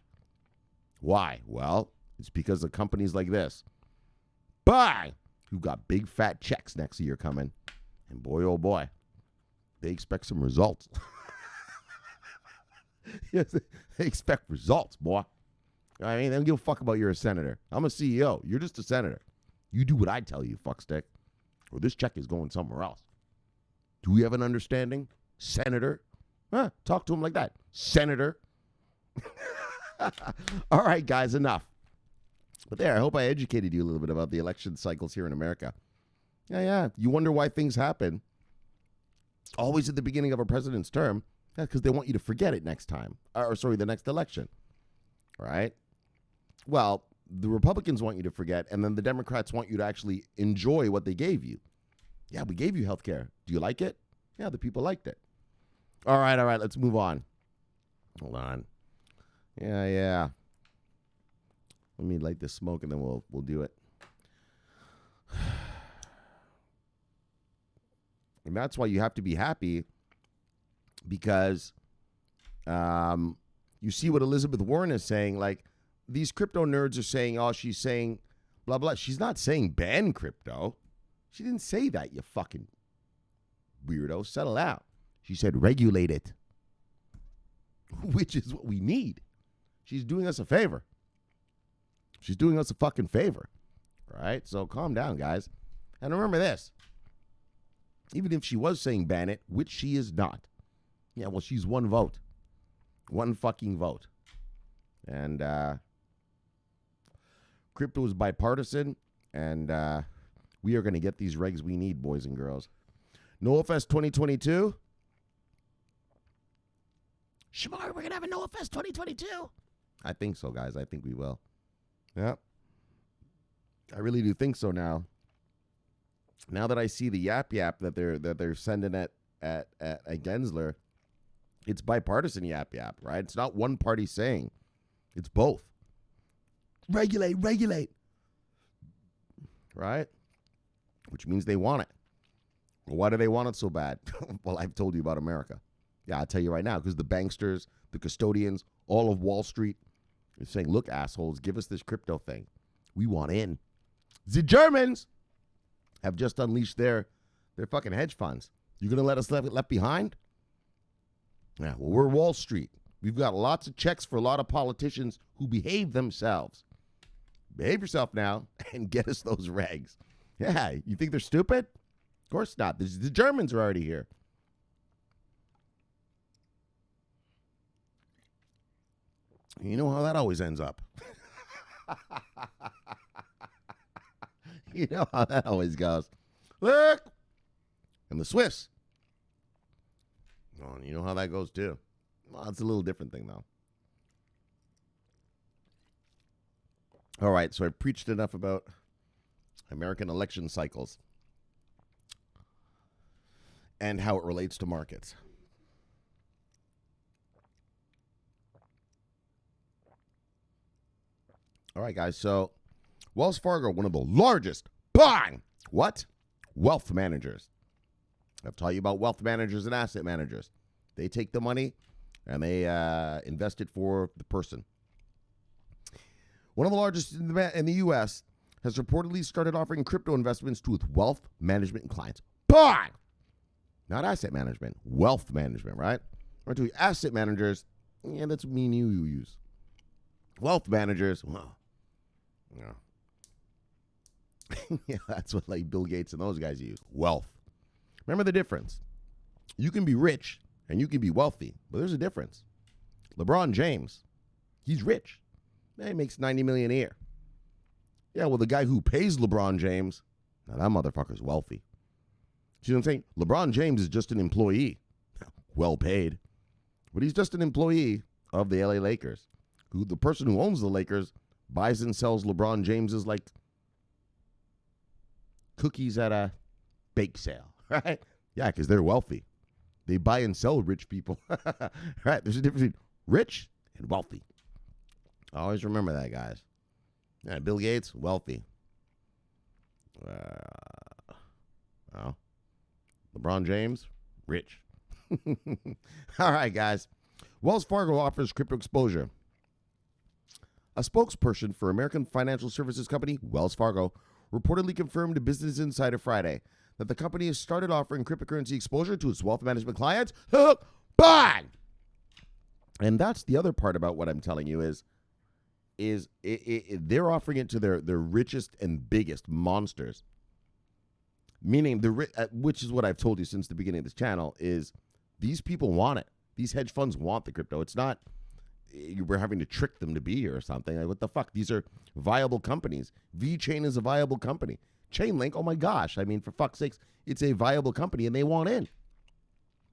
S1: Well, it's because of companies like this. Buy! Who've got big fat checks next year coming. And boy, oh boy, they expect some results. Yes, they expect results, boy. I mean, they don't give a fuck about you're a senator. I'm a CEO. You're just a senator. You do what I tell you, fuckstick. Or this check is going somewhere else. Do we have an understanding? Senator? Talk to him like that. Senator. All right, guys, enough. But there, I hope I educated you a little bit about the election cycles here in America. Yeah. You wonder why things happen always at the beginning of a president's term. That's because they want you to forget it next time. The next election. All right? Well, the Republicans want you to forget, and then the Democrats want you to actually enjoy what they gave you. Yeah, we gave you health care. Do you like it? Yeah, the people liked it. All right, let's move on. Hold on. Yeah. Let me light this smoke, and then we'll do it. And that's why you have to be happy, because you see what Elizabeth Warren is saying. Like, these crypto nerds are saying, oh, she's saying blah, blah. She's not saying ban crypto. She didn't say that, you fucking weirdo. Settle out. She said regulate it, which is what we need. She's doing us a favor. She's doing us a fucking favor. All right? So calm down, guys. And remember this. Even if she was saying ban it, which she is not. Yeah, well, she's one vote. One fucking vote. And crypto is bipartisan, and we are going to get these regs we need, boys and girls. NoFest 2022. Shomari, we're going to have a NoFest 2022. I think so, guys. I think we will. Yeah. I really do think so now. Now that I see the yap that they're sending at Gensler, it's bipartisan yap, right? It's not one party saying. It's both. Regulate. Right? Which means they want it. Well, why do they want it so bad? Well, I've told you about America. Yeah, I'll tell you right now, because the banksters, the custodians, all of Wall Street are saying, look, assholes, give us this crypto thing. We want in. The Germans have just unleashed their fucking hedge funds. You going to let us left behind? Yeah, well, we're Wall Street. We've got lots of checks for a lot of politicians who behave themselves. Behave yourself now and get us those regs. Yeah, you think they're stupid? Of course not. The Germans are already here. You know how that always ends up. You know how that always goes. Look! And the Swiss. Oh, you know how that goes too. Well, it's a little different thing though. All right, so I've preached enough about American election cycles and how it relates to markets. All right, guys, so Wells Fargo, one of the largest, wealth managers. I've told you about wealth managers and asset managers. They take the money and they invest it for the person. One of the largest in the U.S. has reportedly started offering crypto investments to its wealth management clients. Bang! Not asset management, wealth management, right? Or to asset managers, yeah, that's me and you use. Wealth managers, well, yeah. Yeah, that's what like Bill Gates and those guys use. Wealth. Remember the difference. You can be rich and you can be wealthy, but there's a difference. LeBron James, he's rich. He makes $90 million a year. Yeah, well, the guy who pays LeBron James, now that motherfucker's wealthy. See what I'm saying? LeBron James is just an employee, well paid, but he's just an employee of the LA Lakers. Who the person who owns the Lakers buys and sells LeBron James's like cookies at a bake sale, right? Yeah, because they're wealthy. They buy and sell rich people. Right? There's a difference between rich and wealthy. Always remember that, guys. Yeah, Bill Gates, wealthy. Well, LeBron James, rich. All right, guys. Wells Fargo offers crypto exposure. A spokesperson for American financial services company Wells Fargo reportedly confirmed to Business Insider Friday that the company has started offering cryptocurrency exposure to its wealth management clients. Bang! And that's the other part about what I'm telling you is they're offering it to their richest and biggest monsters. Meaning, which is what I've told you since the beginning of this channel, is these people want it. These hedge funds want the crypto. It's not we're having to trick them to be here or something. Like, what the fuck? These are viable companies. VeChain is a viable company. Chainlink, oh my gosh. I mean, for fuck's sakes, it's a viable company and they want in.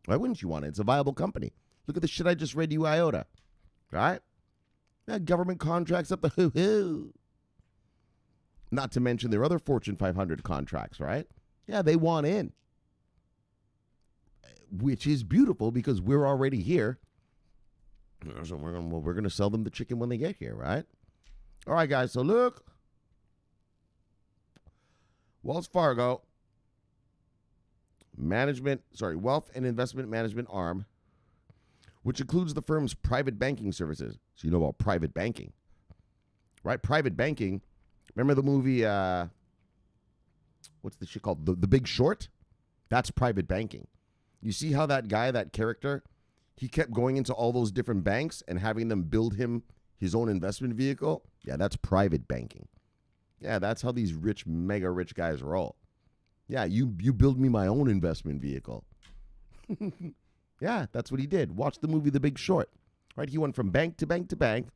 S1: Why wouldn't you want it? It's a viable company. Look at the shit I just read you, IOTA. Right? Government contracts up the hoo-hoo. Not to mention their other Fortune 500 contracts, right? Yeah, they want in. Which is beautiful because we're already here. So we're gonna sell them the chicken when they get here, right? All right, guys, so look. Wells Fargo wealth and investment management arm, which includes the firm's private banking services. So you know about private banking, right? Private banking. Remember the movie, what's the shit called? The Big Short? That's private banking. You see how that guy, that character, he kept going into all those different banks and having them build him his own investment vehicle? Yeah, that's private banking. Yeah, that's how these rich, mega rich guys roll. Yeah, you build me my own investment vehicle. Yeah, that's what he did. Watch the movie The Big Short. Right? He went from bank to bank to bank.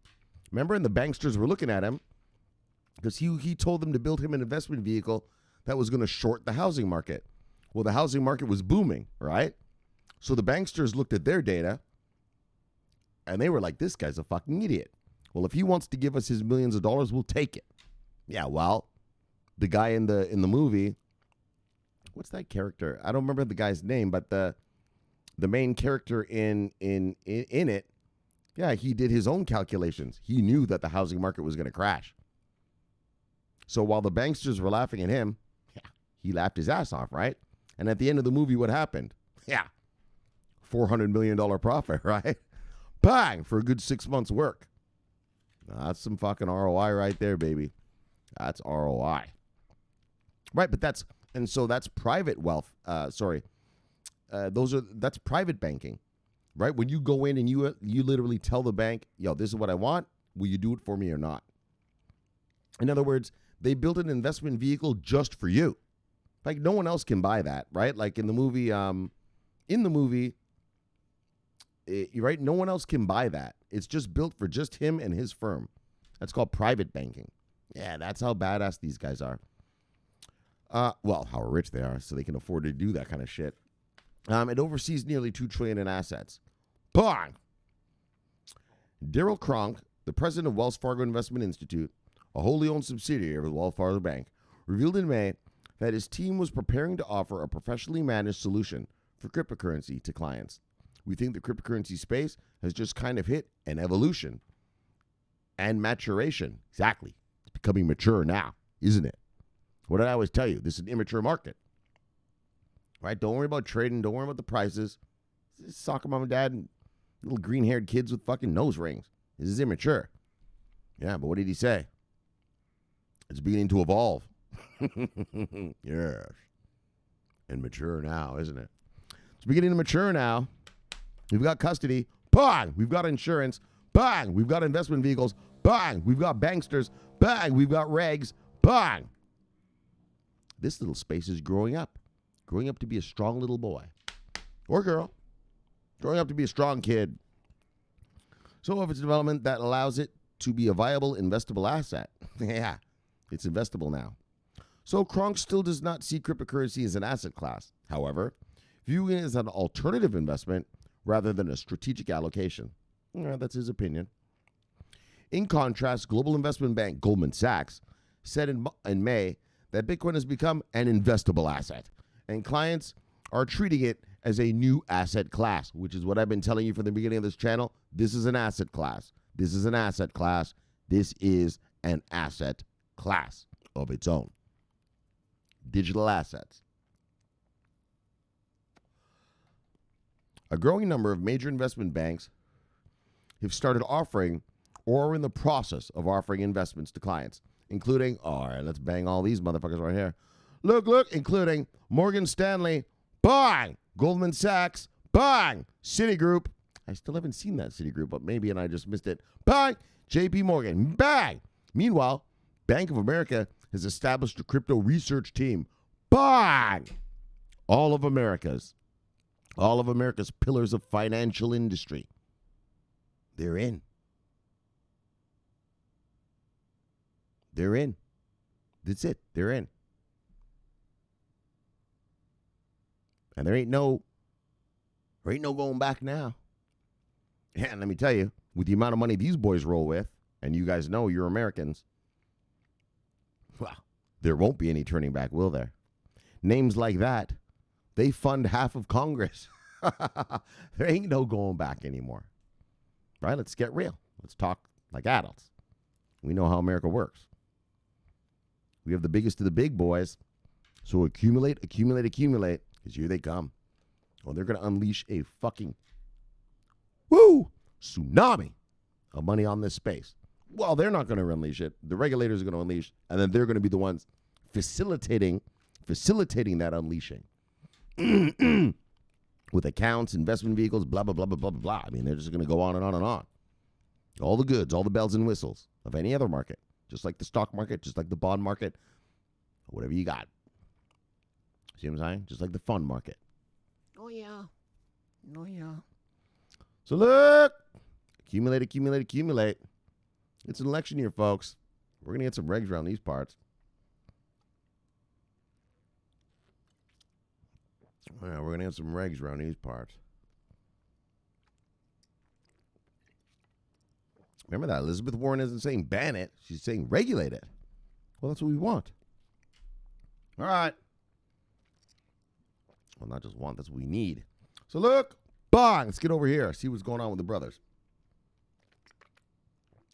S1: Remember? And the banksters were looking at him because he told them to build him an investment vehicle that was going to short the housing market. Well, the housing market was booming, right? So the banksters looked at their data and they were like, this guy's a fucking idiot. Well, if he wants to give us his millions of dollars, we'll take it. Yeah, well, the guy in the movie, what's that character? I don't remember the guy's name, but the main character in it, yeah, he did his own calculations. He knew that the housing market was going to crash. So while the banksters were laughing at him, yeah, he laughed his ass off, right? And at the end of the movie, what happened? Yeah, $400 million profit, right? Bang, for a good 6 months' work. Now, that's some fucking ROI right there, baby. That's ROI. Right, but that's private wealth. That's private banking, right? When you go in and you literally tell the bank, yo, this is what I want. Will you do it for me or not? In other words, they built an investment vehicle just for you. Like no one else can buy that, right? Like in the movie, right? No one else can buy that. It's just built for just him and his firm. That's called private banking. Yeah, that's how badass these guys are. Well, how rich they are, so they can afford to do that kind of shit. It oversees nearly $2 trillion in assets. Bang! Daryl Kronk, the president of Wells Fargo Investment Institute, a wholly owned subsidiary of the Wells Fargo Bank, revealed in May that his team was preparing to offer a professionally managed solution for cryptocurrency to clients. We think the cryptocurrency space has just kind of hit an evolution and maturation. Exactly. It's becoming mature now, isn't it? What did I always tell you? This is an immature market. Right? Don't worry about trading. Don't worry about the prices. This is soccer mom and dad and little green-haired kids with fucking nose rings. This is immature. Yeah, but what did he say? It's beginning to evolve. Yes. And mature now, isn't it? It's beginning to mature now. We've got custody. Bang! We've got insurance. Bang! We've got investment vehicles. Bang! We've got banksters. Bang! We've got regs. Bang! This little space is growing up to be a strong little boy or girl, growing up to be a strong kid. So if it's a development that allows it to be a viable investable asset, yeah, it's investable now. So Kronk still does not see cryptocurrency as an asset class. However, viewing it as an alternative investment rather than a strategic allocation. Yeah, that's his opinion. In contrast, global investment bank Goldman Sachs said in May that Bitcoin has become an investable asset, and clients are treating it as a new asset class, which is what I've been telling you from the beginning of this channel. This is an asset class. This is an asset class. This is an asset class of its own. Digital assets. A growing number of major investment banks have started offering or are in the process of offering investments to clients, including, all right, let's bang all these motherfuckers right here. Look, including Morgan Stanley, bang, Goldman Sachs, bang, Citigroup. I still haven't seen that Citigroup, but maybe and I just missed it. Bang, JP Morgan, bang. Meanwhile, Bank of America has established a crypto research team. Bang! All of America's pillars of financial industry. They're in. They're in. That's it. They're in. And there ain't no going back now. And let me tell you, with the amount of money these boys roll with, and you guys know you're Americans, well, there won't be any turning back, will there? Names like that, they fund half of Congress. There ain't no going back anymore. Right? Let's get real. Let's talk like adults. We know how America works. We have the biggest of the big boys. So accumulate, because here they come. Oh, they're going to unleash a fucking tsunami of money on this space. Well, they're not going to unleash it. The regulators are going to unleash, and then they're going to be the ones facilitating that unleashing. With accounts, investment vehicles, blah, blah, blah, blah, blah, blah. I mean, they're just going to go on and on and on. All the goods, all the bells and whistles of any other market, just like the stock market, just like the bond market, whatever you got. See what I'm saying? Just like the fund market. Oh, yeah. So look, accumulate. It's an election year, folks. We're going to get some regs around these parts. Yeah, we're going to have some regs around these parts. Remember that. Elizabeth Warren isn't saying ban it. She's saying regulate it. Well, that's what we want. All right. Well, not just want. That's what we need. So look. Bang. Let's get over here. See what's going on with the brothers.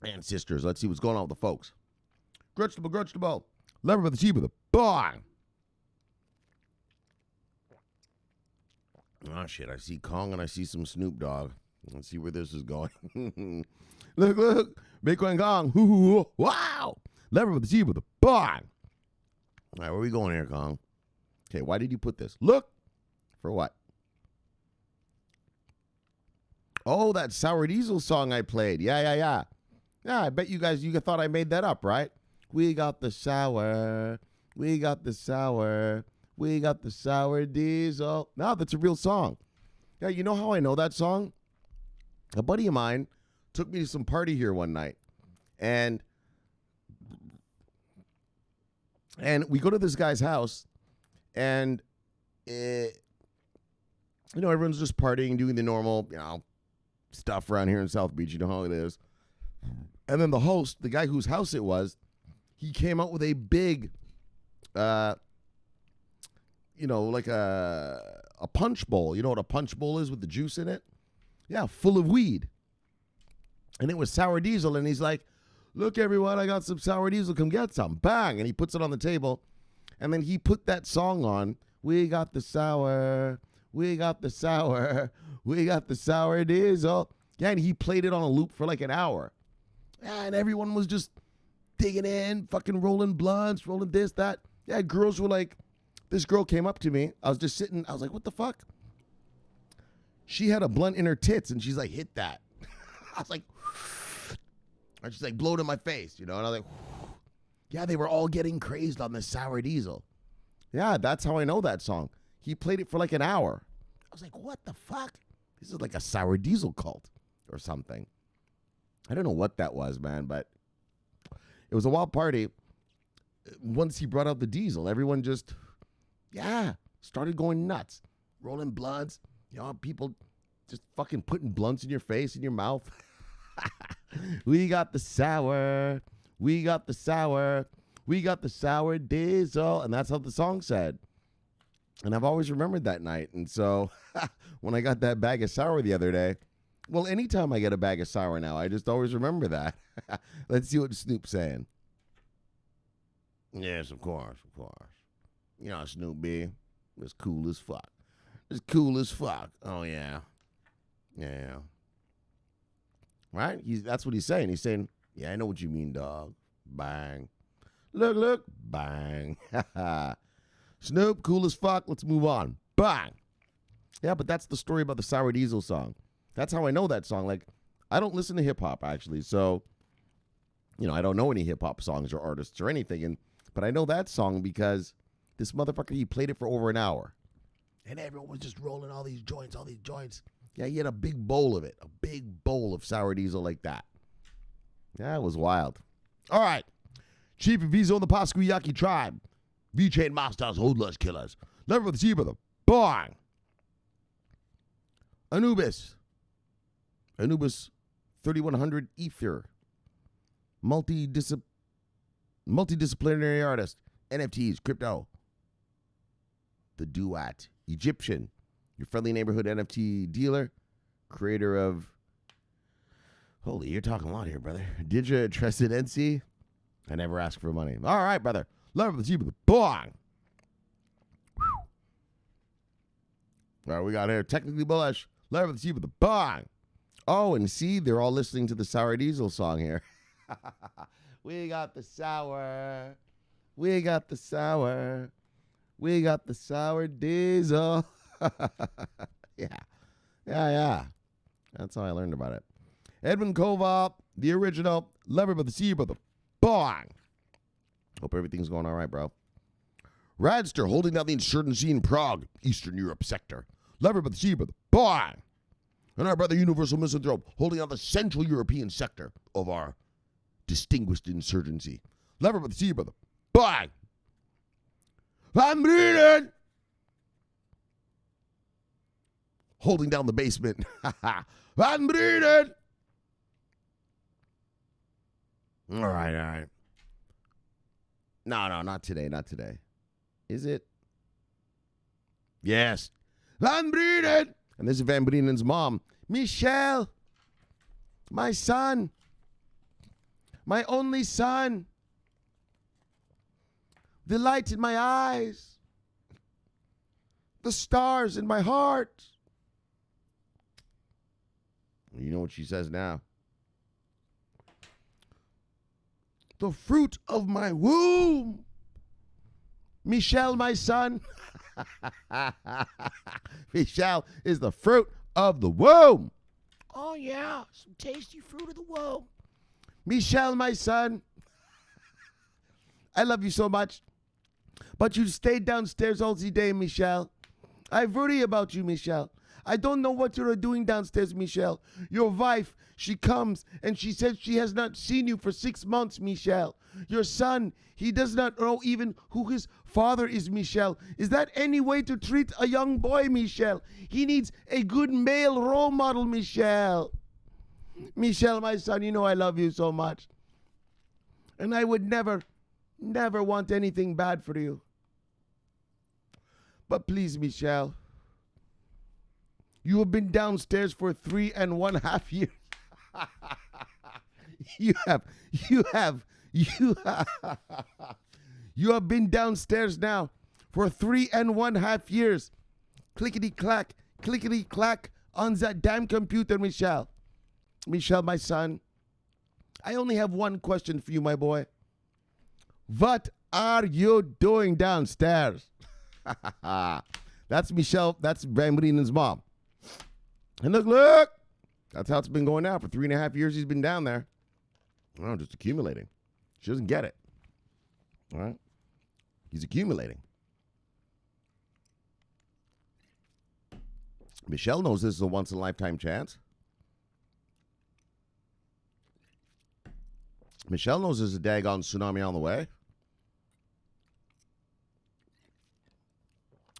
S1: And sisters. Let's see what's going on with the folks. Grudgeable. Lever for the cheap with a bang. Oh, shit. I see Kong and I see some Snoop Dogg. Let's see where this is going. Look. Bitcoin Kong. Wow. Lever for the cheap with a bang. All right, where are we going here, Kong? Okay, why did you put this? Look. For what? Oh, that Sour Diesel song I played. Yeah. Yeah, I bet you guys, you thought I made that up, right? We got the sour diesel. No, that's a real song. Yeah, you know how I know that song? A buddy of mine took me to some party here one night. And we go to this guy's house. And, everyone's just partying, doing the normal, stuff around here in South Beach. You know how it is. And then the host, the guy whose house it was, he came out with a big, like a punch bowl. You know what a punch bowl is with the juice in it? Yeah, full of weed. And it was sour diesel. And he's like, look, everyone, I got some sour diesel. Come get some. Bang. And he puts it on the table. And then he put that song on. We got the sour diesel. Yeah, and he played it on a loop for like an hour. Yeah, and everyone was just digging in, fucking rolling blunts, rolling this, that. Yeah, girls were like, this girl came up to me. I was just sitting. I was like, what the fuck? She had a blunt in her tits, and she's like, hit that. I was like, and she's like, blow it in my face, And I was like, yeah, they were all getting crazed on the sour diesel. Yeah, that's how I know that song. He played it for like an hour. I was like, what the fuck? This is like a sour diesel cult or something. I don't know what that was, man, but it was a wild party. Once he brought out the diesel, everyone just, started going nuts. Rolling blunts. People just fucking putting blunts in your face, in your mouth. We got the sour diesel. And that's how the song said. And I've always remembered that night. And so when I got that bag of sour the other day, well, anytime I get a bag of sour now, I just always remember that. Let's see what Snoop's saying. Yes, of course. Snoop B, it's cool as fuck. Oh, yeah. Right? That's what he's saying. He's saying, yeah, I know what you mean, dog. Bang. Look. Bang. Snoop, cool as fuck. Let's move on. Bang. Yeah, but that's the story about the Sour Diesel song. That's how I know that song. Like, I don't listen to hip-hop, actually. So, I don't know any hip-hop songs or artists or anything. But I know that song because this motherfucker, he played it for over an hour. And everyone was just rolling all these joints. Yeah, he had a big bowl of it. A big bowl of Sour Diesel like that. Yeah, it was wild. All right. Chief of Vizo and the Paskuyaki tribe. V-Chain Masters, Hoodless Killers. Lever with the Chief of the Bang. Anubis 3100 Ether. multidisciplinary artist, NFTs, crypto, the Duat, Egyptian, your friendly neighborhood NFT dealer, creator of, holy, you're talking a lot here, brother. Didra Tresidency, I never ask for money. All right, brother. Love with you with the bong. All right, we got here, technically bullish. Love with you with the bong. Oh, and see, they're all listening to the Sour Diesel song here. We got the sour. We got the sour. We got the sour diesel. Yeah. That's how I learned about it. Edwin Koval, the original. Lover by the sea, by the bong. Hope everything's going all right, bro. Radster holding down the insurgency in Prague, Eastern Europe sector. Lover by the sea, by the bong. And our brother Universal Misanthrope holding down the Central European sector of our distinguished insurgency. Lover by the sea, by the bong. I'm breathing. Holding down the basement. I'm breathing. All right. No, not today. Is it? Yes. Van Breeden. And this is Van Breeden's mom. Michelle. My son. My only son. The light in my eyes. The stars in my heart. You know what she says now. The fruit of my womb. Michelle, my son. Michelle is the fruit of the womb. Oh, yeah. Some tasty fruit of the womb. Michelle, my son. I love you so much. But you stayed downstairs all the day, Michelle. I worry about you, Michelle. I don't know what you're doing downstairs, Michelle. Your wife, she comes and she says she has not seen you for 6 months, Michelle. Your son, he does not know even who his father is, Michelle. Is that any way to treat a young boy, Michelle? He needs a good male role model, Michelle. Michelle, my son, you know I love you so much. And I would never want anything bad for you. But please, Michelle, you have been downstairs for 3.5 years. You have been downstairs now for 3.5 years. Clickety clack on that damn computer, Michelle. Michelle, my son, I only have one question for you, my boy. What are you doing downstairs? That's Michelle. That's Van Breeden's mom. And look. That's how it's been going now for 3.5 years. He's been down there. Oh, just accumulating. She doesn't get it. All right. He's accumulating. Michelle knows this is a once-in-a-lifetime chance. Michelle knows there's a daggone tsunami on the way.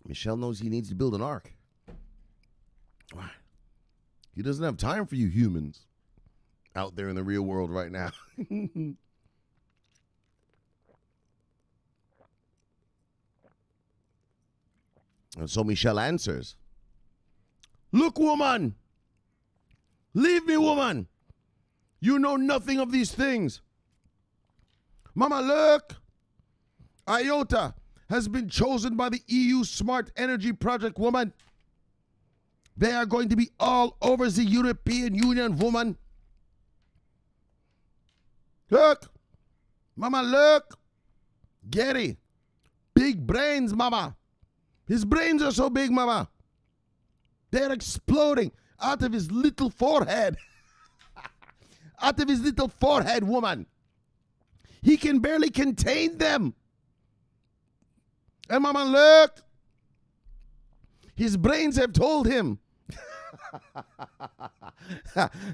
S1: Michelle knows he needs to build an ark. Why? He doesn't have time for you humans out there in the real world right now. And so Michelle answers, look, woman, leave me, woman. You know nothing of these things. Mama, look, IOTA has been chosen by the EU Smart Energy Project, woman. They are going to be all over the European Union, woman. Look. Mama, look. Gary. Big brains, mama. His brains are so big, mama. They're exploding out of his little forehead. Out of his little forehead, woman. He can barely contain them. And mama, look. His brains have told him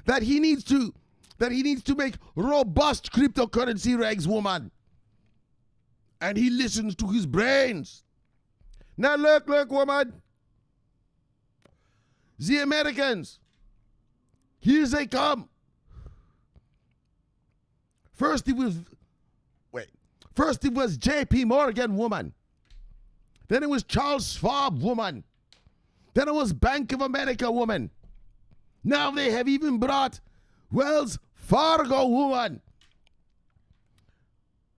S1: that he needs to make robust cryptocurrency regs, woman. And he listens to his brains. Now look, woman. The Americans, here they come. First it was J.P. Morgan, woman. Then it was Charles Schwab, woman. Then it was Bank of America, woman. Now they have even brought Wells Fargo, woman.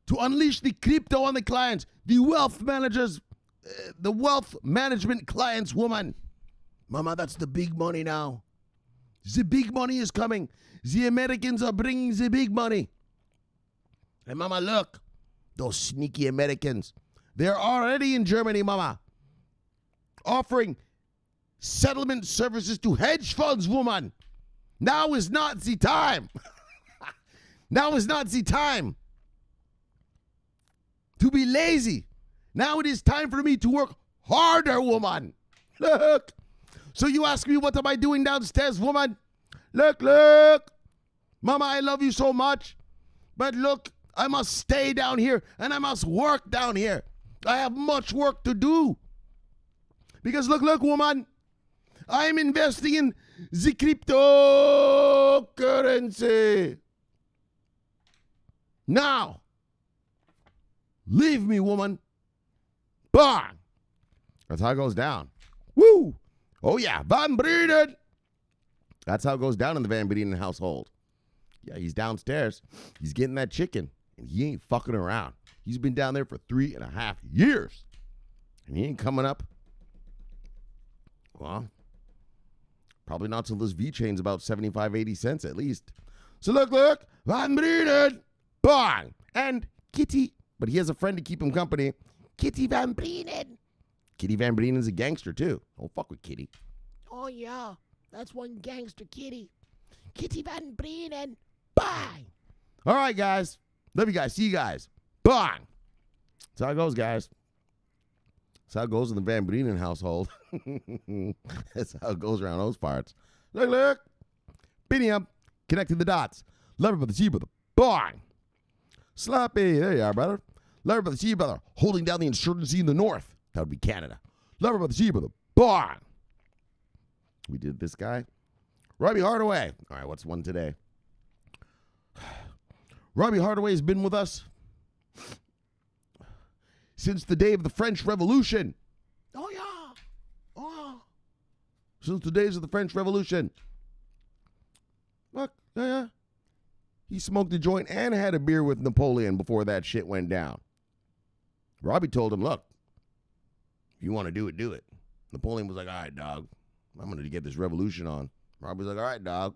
S1: To unleash the crypto on the clients, the wealth managers, the wealth management clients, woman. Mama, that's the big money now. The big money is coming. The Americans are bringing the big money. And mama, look, those sneaky Americans. They're already in Germany, mama, offering settlement services to hedge funds, woman. Now is not the time. Now is not the time to be lazy. Now it is time for me to work harder, woman. Look. So you ask me, what am I doing downstairs, woman? Look. Mama, I love you so much. But look, I must stay down here and I must work down here. I have much work to do. Because look, woman. I'm investing in the cryptocurrency. Now, leave me, woman. Bang. That's how it goes down. Woo. Oh, yeah. Van Breeden. That's how it goes down in the Van Breeden household. Yeah, he's downstairs. He's getting that chicken, and he ain't fucking around. He's been down there for 3.5 years, and he ain't coming up. Well, probably not till this V-chain's about 75, 80 cents at least. So look, Van Breeden. Bang. And Kitty. But he has a friend to keep him company. Kitty Van Breeden. Kitty Van Breenen's a gangster, too. Don't fuck with Kitty.
S2: Oh, yeah. That's one gangster kitty. Kitty Van Breeden. Bang.
S1: All right, guys. Love you guys. See you guys. Bang. That's how it goes, guys. That's how it goes in the Van Breeden household. That's how it goes around those parts. Look. Beating up. Connecting the dots. Love her, brother. See you, brother. Bang. Sloppy. There you are, brother. Love her, brother. See you, brother. Holding down the insurgency in the north. That would be Canada. Love her, brother. See you, brother. Bang. We did this guy. Robbie Hardaway. All right, what's one today? Robbie Hardaway has been with us since the day of the French Revolution.
S2: Oh, yeah. Oh.
S1: Since the days of the French Revolution. Look, yeah. He smoked a joint and had a beer with Napoleon before that shit went down. Robbie told him, look, if you want to do it, do it. Napoleon was like, all right, dog. I'm going to get this revolution on. Robbie was like, all right, dog.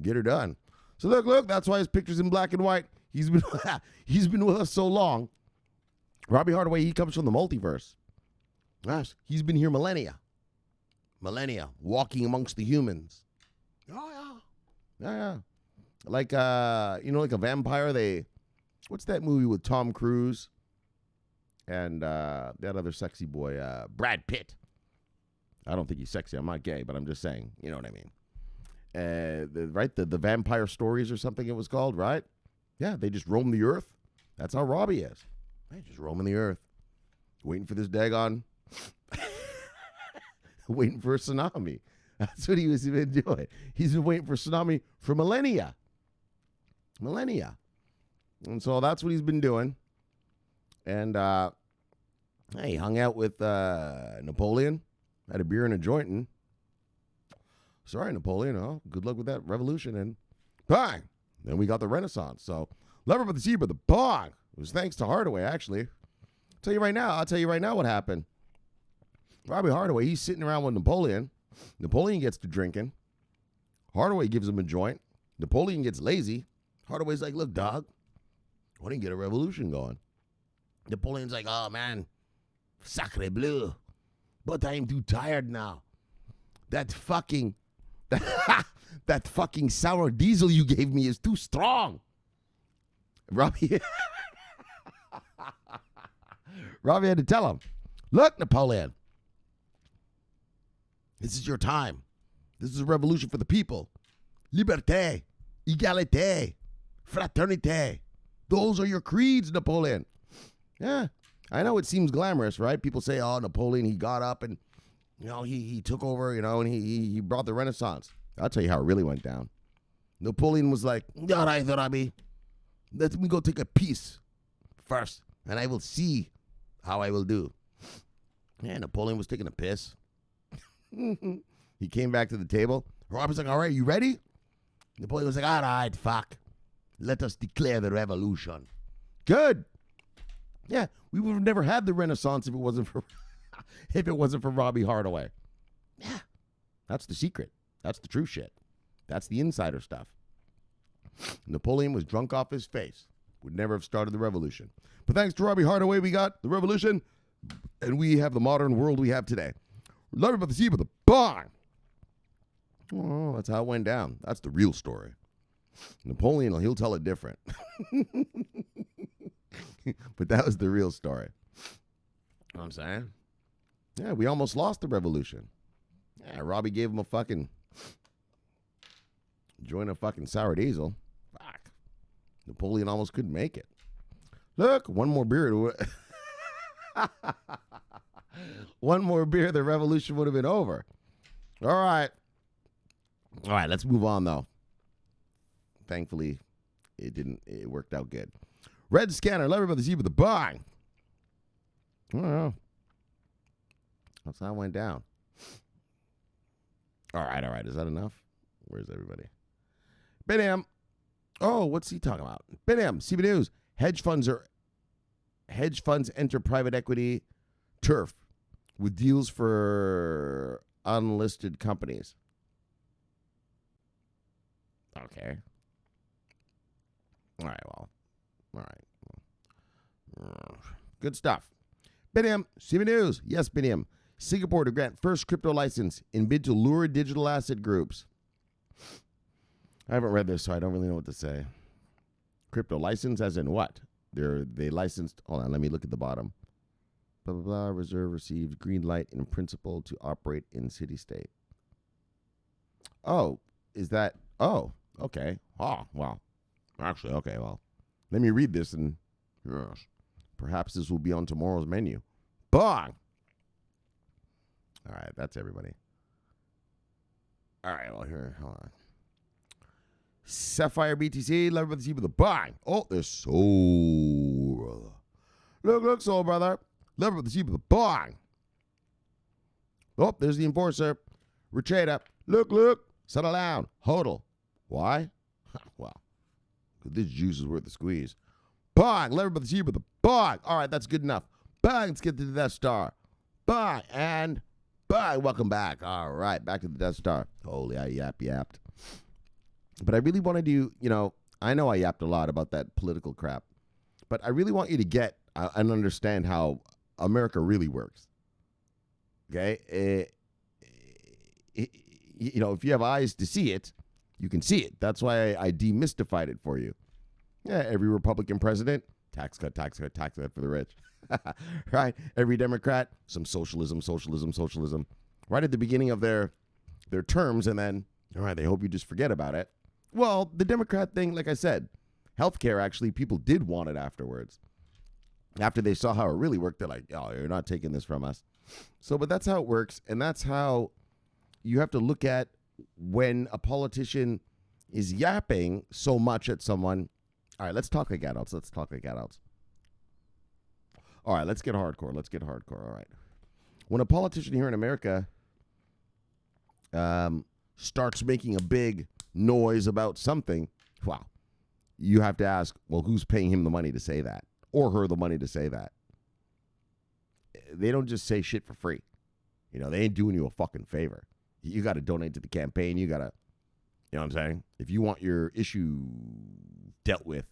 S1: Get her done. So look, that's why his picture's in black and white. He's been with us so long. Robbie Hardaway, he comes from the multiverse. Gosh, he's been here millennia. Millennia, walking amongst the humans.
S2: Oh,
S1: Yeah. Like, like a vampire, what's that movie with Tom Cruise and that other sexy boy, Brad Pitt? I don't think he's sexy. I'm not gay, but I'm just saying, you know what I mean. The Vampire Stories or something it was called, right? Yeah, they just roam the earth. That's how Robbie is. They just roaming the earth, waiting for this daggone, waiting for a tsunami. That's what he was been doing. He's been waiting for a tsunami for millennia. And so that's what he's been doing. And he hung out with Napoleon, had a beer and a joint, and sorry, Napoleon, good luck with that revolution, and bang! Then we got the Renaissance. So, love her, but the sea, but the bang! It was thanks to Hardaway, actually. I'll tell you right now what happened. Robbie Hardaway, he's sitting around with Napoleon. Napoleon gets to drinking. Hardaway gives him a joint. Napoleon gets lazy. Hardaway's like, look, dog, why don't you get a revolution going? Napoleon's like, oh, man, sacre bleu. But I'm too tired now. That fucking sour diesel you gave me is too strong. Robbie had to tell him, look, Napoleon, this is your time. This is a revolution for the people. Liberté, égalité, fraternité. Those are your creeds, Napoleon. Yeah, I know it seems glamorous, right? People say, oh, Napoleon, he got up and, he took over, and he brought the Renaissance. I'll tell you how it really went down. Napoleon was like, all right, Robbie, Let me go take a piece first, and I will see how I will do. Yeah, Napoleon was taking a piss. He came back to the table. Robert's like, all right, you ready? Napoleon was like, all right, fuck. Let us declare the revolution. Good. Yeah, we would have never had the Renaissance if it wasn't for Robbie Hardaway. Yeah, that's the secret. That's the true shit. That's the insider stuff. Napoleon was drunk off his face. Would never have started the revolution. But thanks to Robbie Hardaway, we got the revolution, and we have the modern world we have today. Love about the sea, but the bang. Oh, that's how it went down. That's the real story. Napoleon, he'll tell it different. But that was the real story. You know what I'm saying? Yeah, we almost lost the revolution. Yeah, Robbie gave him a fucking join a fucking sour diesel. Fuck. Napoleon almost couldn't make it. Look, one more beer. One more beer, the revolution would have been over. All right. All right, let's move on, though. Thankfully, it worked out good. Red Scanner, love about the Z with the bang. I don't know. That's how it went down. All right. Is that enough? Where's everybody? Benham. Oh, what's he talking about? Benham, CB News. Hedge funds enter private equity turf with deals for unlisted companies. Okay. All right. Good stuff. Benham, CB News. Yes, Benham. Singapore to grant first crypto license in bid to lure digital asset groups. I haven't read this, so I don't really know what to say. Crypto license as in what? They licensed. Hold on, let me look at the bottom. Blah, blah, blah. Reserve received green light in principle to operate in city-state. Oh, is that? Oh, okay. Oh, well. Actually, okay, well. Let me read this and yes, perhaps this will be on tomorrow's menu. Bang! All right, that's everybody. All right, well, here, hold on. Sapphire BTC, love with the with a bang. Oh, there's Soul Brother. Look, Soul Brother. Love with the with a bang. Oh, there's the Enforcer. Retrata. Look. Settle down. Hodl. Why? Well, this juice is worth the squeeze. Bang. Love with the with a bang. All right, that's good enough. Bang. Let's get to the Death Star. Bang. And bang. Welcome back. All right, back to the Death Star. Holy, I yapped. But I really want to do, I know I yapped a lot about that political crap, but I really want you to get and understand how America really works. Okay? If you have eyes to see it, you can see it. That's why I demystified it for you. Yeah, every Republican president, tax cut for the rich. Right? Every Democrat, some socialism. Right at the beginning of their terms, and then, all right, they hope you just forget about it. Well, the Democrat thing, like I said, healthcare, actually, people did want it afterwards. After they saw how it really worked, they're like, oh, you're not taking this from us. So, but that's how it works, and that's how you have to look at when a politician is yapping so much at someone. All right, let's talk like adults. All right, let's get hardcore. All right. When a politician here in America starts making a big noise about something, wow, you have to ask, well, who's paying him the money to say that, or her the money to say that? They don't just say shit for free. They ain't doing you a fucking favor. You got to donate to the campaign. You got to, you know what I'm saying? If you want your issue dealt with,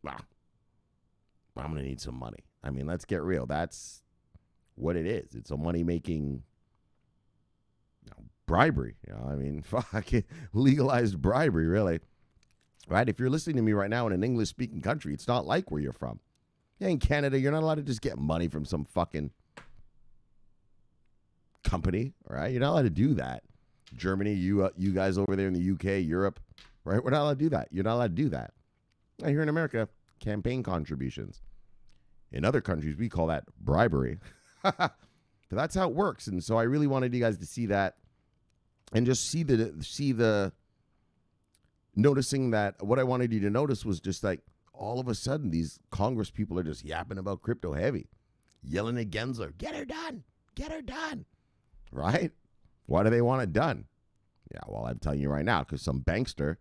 S1: wow, I'm going to need some money. I mean, let's get real. That's what it is. It's a money-making bribery. Fuck it. Legalized bribery, really. Right? If you're listening to me right now in an English-speaking country, it's not like where you're from. Yeah, in Canada, you're not allowed to just get money from some fucking company, right? You're not allowed to do that. Germany, you guys over there in the UK, Europe, right? We're not allowed to do that. You're not allowed to do that. Now, here in America, campaign contributions. In other countries, we call that bribery. But that's how it works. And so I really wanted you guys to see that and just see the noticing that what I wanted you to notice was just like all of a sudden these Congress people are just yapping about crypto heavy, yelling at Gensler, get her done, get her done, right? Why do they want it done? Yeah, well, I'm telling you right now, because some bankster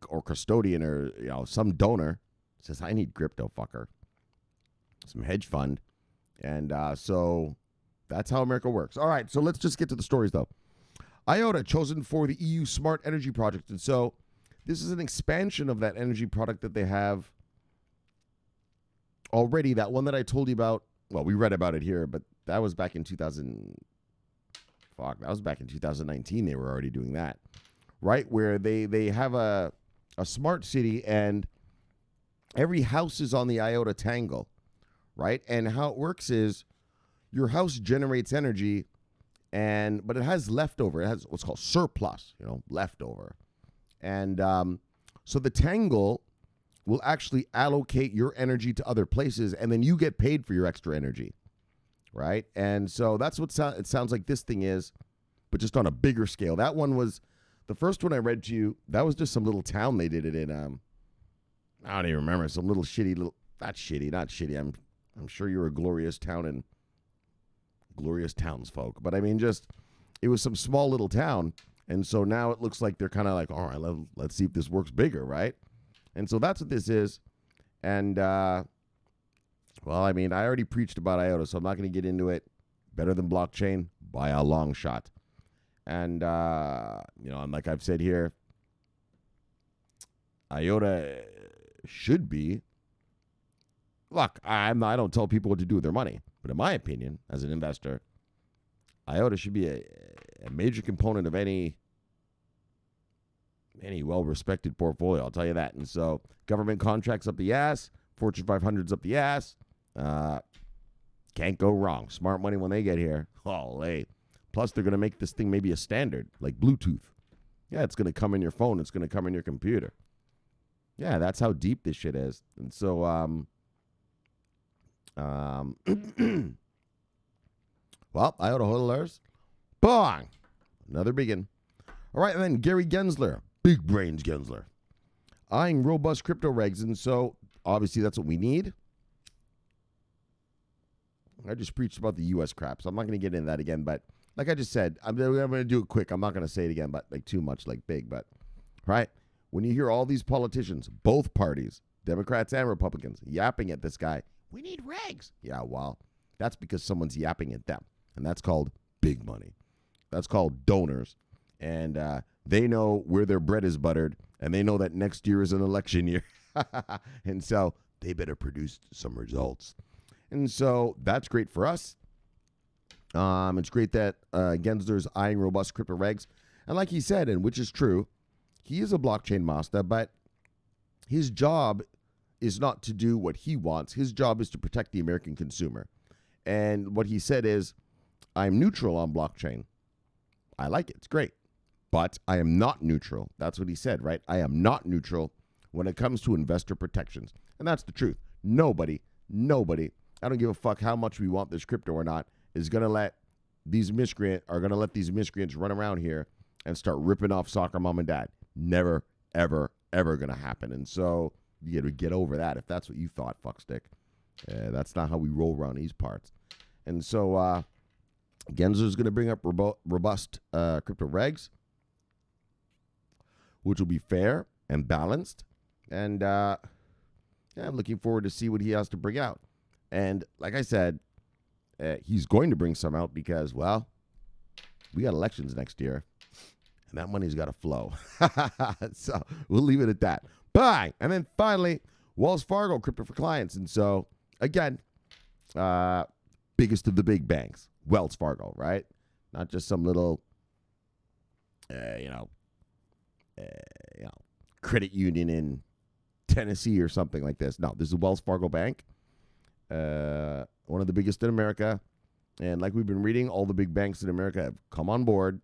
S1: or custodian or some donor says, I need crypto, fucker. Some hedge fund. And so that's how America works. All right, so let's just get to the stories, though. IOTA chosen for the EU Smart Energy Project. And so this is an expansion of that energy product that they have already. That one that I told you about, well, we read about it here, but that was back in 2019 they were already doing that, right? Where they have a smart city and every house is on the IOTA Tangle, right? And how it works is your house generates energy, but it has leftover. It has what's called surplus, leftover. And so the Tangle will actually allocate your energy to other places, and then you get paid for your extra energy, right? And so that's what it sounds like this thing is, but just on a bigger scale. That one was, the first one I read to you, that was just some little town they did it in. I don't even remember, some little not shitty. I'm sure you're a glorious town and glorious townsfolk. But I mean, it was some small little town. And so now it looks like they're kind of like, all right, let's see if this works bigger, right? And so that's what this is. And, well, I mean, I already preached about IOTA, so I'm not going to get into it. Better than blockchain by a long shot. And, and like I've said here, IOTA should be, look, I don't tell people what to do with their money, but in my opinion, as an investor, IOTA should be a major component of any well-respected portfolio. I'll tell you that. And so government contracts up the ass, Fortune 500's up the ass. Can't go wrong. Smart money when they get here. Oh, hey. Plus, they're going to make this thing maybe a standard, like Bluetooth. Yeah, it's going to come in your phone. It's going to come in your computer. Yeah, that's how deep this shit is. And so, well, IOTA hodlers. Bong! Another biggin. All right, and then Gary Gensler. Big brains Gensler. Eyeing robust crypto regs. And so, obviously, that's what we need. I just preached about the U.S. crap, so I'm not going to get into that again. But like I just said, I'm going to do it quick. I'm not going to say it again, but like too much, like big. But, right? When you hear all these politicians, both parties, Democrats and Republicans, yapping at this guy, we need regs. Yeah, well, that's because someone's yapping at them. And that's called big money. That's called donors. And they know where their bread is buttered. And they know that next year is an election year. And so they better produce some results. And so that's great for us. It's great that Gensler's eyeing robust crypto regs. And like he said, and which is true, he is a blockchain master, but his job is not to do what he wants. His job is to protect the American consumer. And what he said is, I'm neutral on blockchain. I like it. It's great. But I am not neutral. That's what he said, right? I am not neutral when it comes to investor protections. And that's the truth. Nobody, I don't give a fuck how much we want this crypto or not, is going to let these miscreants run around here and start ripping off soccer mom and dad. Never, ever, ever going to happen. And so you got to get over that if that's what you thought, fuckstick. That's not how we roll around these parts. And so Gensler's going to bring up robust crypto regs, which will be fair and balanced. And I'm looking forward to see what he has to bring out. And like I said, he's going to bring some out because, well, we got elections next year. And that money's got to flow. So we'll leave it at that. Bye. And then finally, Wells Fargo, crypto for clients. And so, again, biggest of the big banks, Wells Fargo, right? Not just some little, credit union in Tennessee or something like this. No, this is Wells Fargo Bank, one of the biggest in America. And like we've been reading, all the big banks in America have come on board.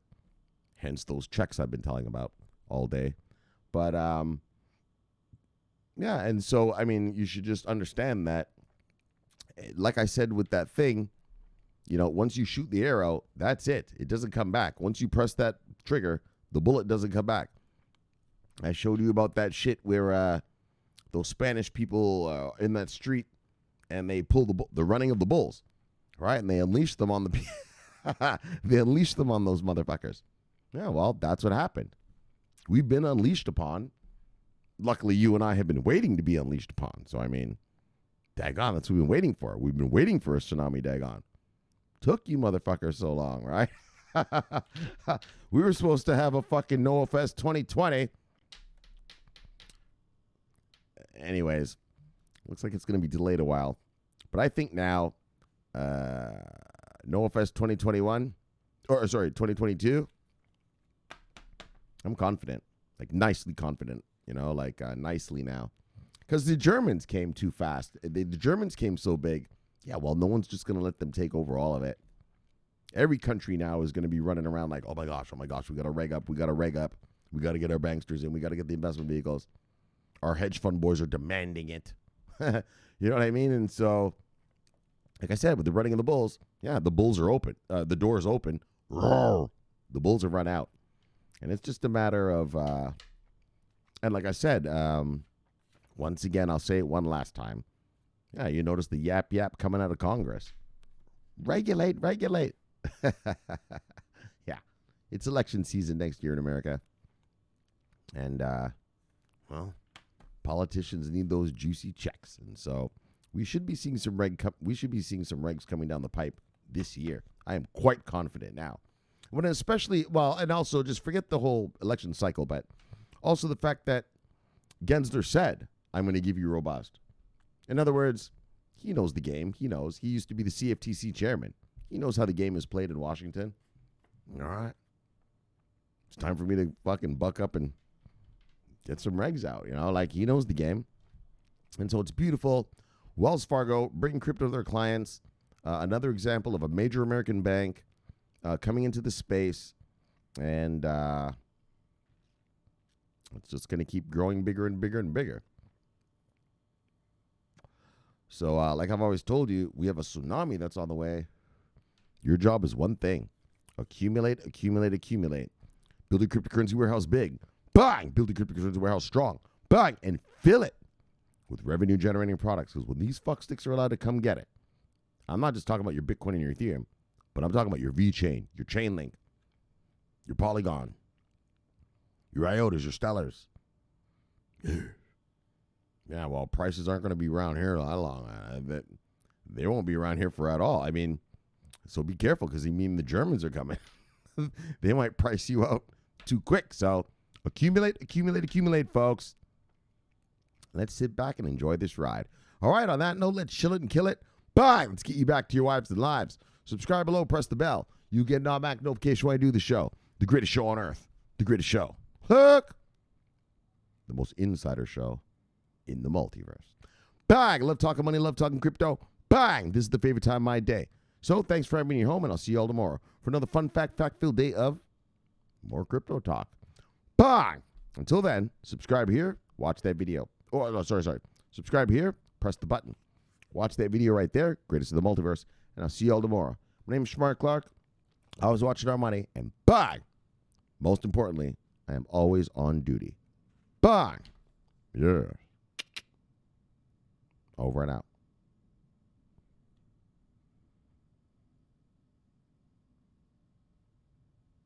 S1: Hence those checks I've been telling about all day. But, yeah, and so, I mean, you should just understand that, like I said with that thing, once you shoot the arrow, that's it. It doesn't come back. Once you press that trigger, the bullet doesn't come back. I showed you about that shit where those Spanish people in that street and they pull the running of the bulls, right? And they unleash them on they unleash them on those motherfuckers. Yeah, well, that's what happened. We've been unleashed upon. Luckily, you and I have been waiting to be unleashed upon. So, I mean, daggone, that's what we've been waiting for. We've been waiting for a tsunami, daggone. Took you motherfuckers so long, right? We were supposed to have a fucking Noah Fest 2020. Anyways, looks like it's going to be delayed a while. But I think now, Noah Fest 2021, or sorry, 2022, I'm confident. Like, nicely confident, you know, like nicely now. Because the Germans came too fast. The Germans came so big. Yeah, well, no one's just going to let them take over all of it. Every country now is going to be running around like, oh my gosh, we got to reg up. We got to get our banksters in. We got to get the investment vehicles. Our hedge fund boys are demanding it. You know what I mean? And so, like I said, with the running of the bulls, yeah, the bulls are open. The door is open. Roar. The bulls have run out. And it's just a matter of, and like I said, once again, I'll say it one last time. Yeah, you notice the yap coming out of Congress. Regulate. Yeah, it's election season next year in America. And, well, politicians need those juicy checks. And so we should be seeing some regs coming down the pipe this year. I am quite confident now. When especially, well, and also just forget the whole election cycle, but also the fact that Gensler said, I'm going to give you robust. In other words, he knows the game. He knows. He used to be the CFTC chairman. He knows how the game is played in Washington. All right. It's time for me to fucking buck up and get some regs out, you know? Like, he knows the game. And so it's beautiful. Wells Fargo, bringing crypto to their clients. Another example of a major American bank coming into the space. And it's just going to keep growing bigger and bigger and bigger. So, like I've always told you, we have a tsunami that's on the way. Your job is one thing. Accumulate. Build a cryptocurrency warehouse big. Bang! Build a cryptocurrency warehouse strong. Bang! And fill it with revenue-generating products. Because when these fucksticks are allowed to come get it, I'm not just talking about your Bitcoin and your Ethereum, but I'm talking about your VeChain, your Chainlink, your Polygon, your IOTAs, your Stellars. Yeah, well, prices aren't going to be around here that long. They won't be around here for at all. I mean, so be careful because the Germans are coming. They might price you out too quick. So accumulate, folks. Let's sit back and enjoy this ride. All right, on that note, let's chill it and kill it. Bye. Let's get you back to your wives and lives. Subscribe below, press the bell. You get an automatic notification when I do the show. The greatest show on earth. The greatest show. Look. The most insider show in the multiverse. Bang! Love talking money, love talking crypto. Bang! This is the favorite time of my day. So thanks for having me in your home, and I'll see you all tomorrow for another fun fact-filled day of more crypto talk. Bang! Until then, subscribe here, watch that video. Oh, no, sorry. Subscribe here, press the button. Watch that video right there, greatest of the multiverse, and I'll see you all tomorrow. My name is Shomari Clarke. I was watching our money, and bang! Most importantly, I am always on duty. Bang! Yeah. Over and out.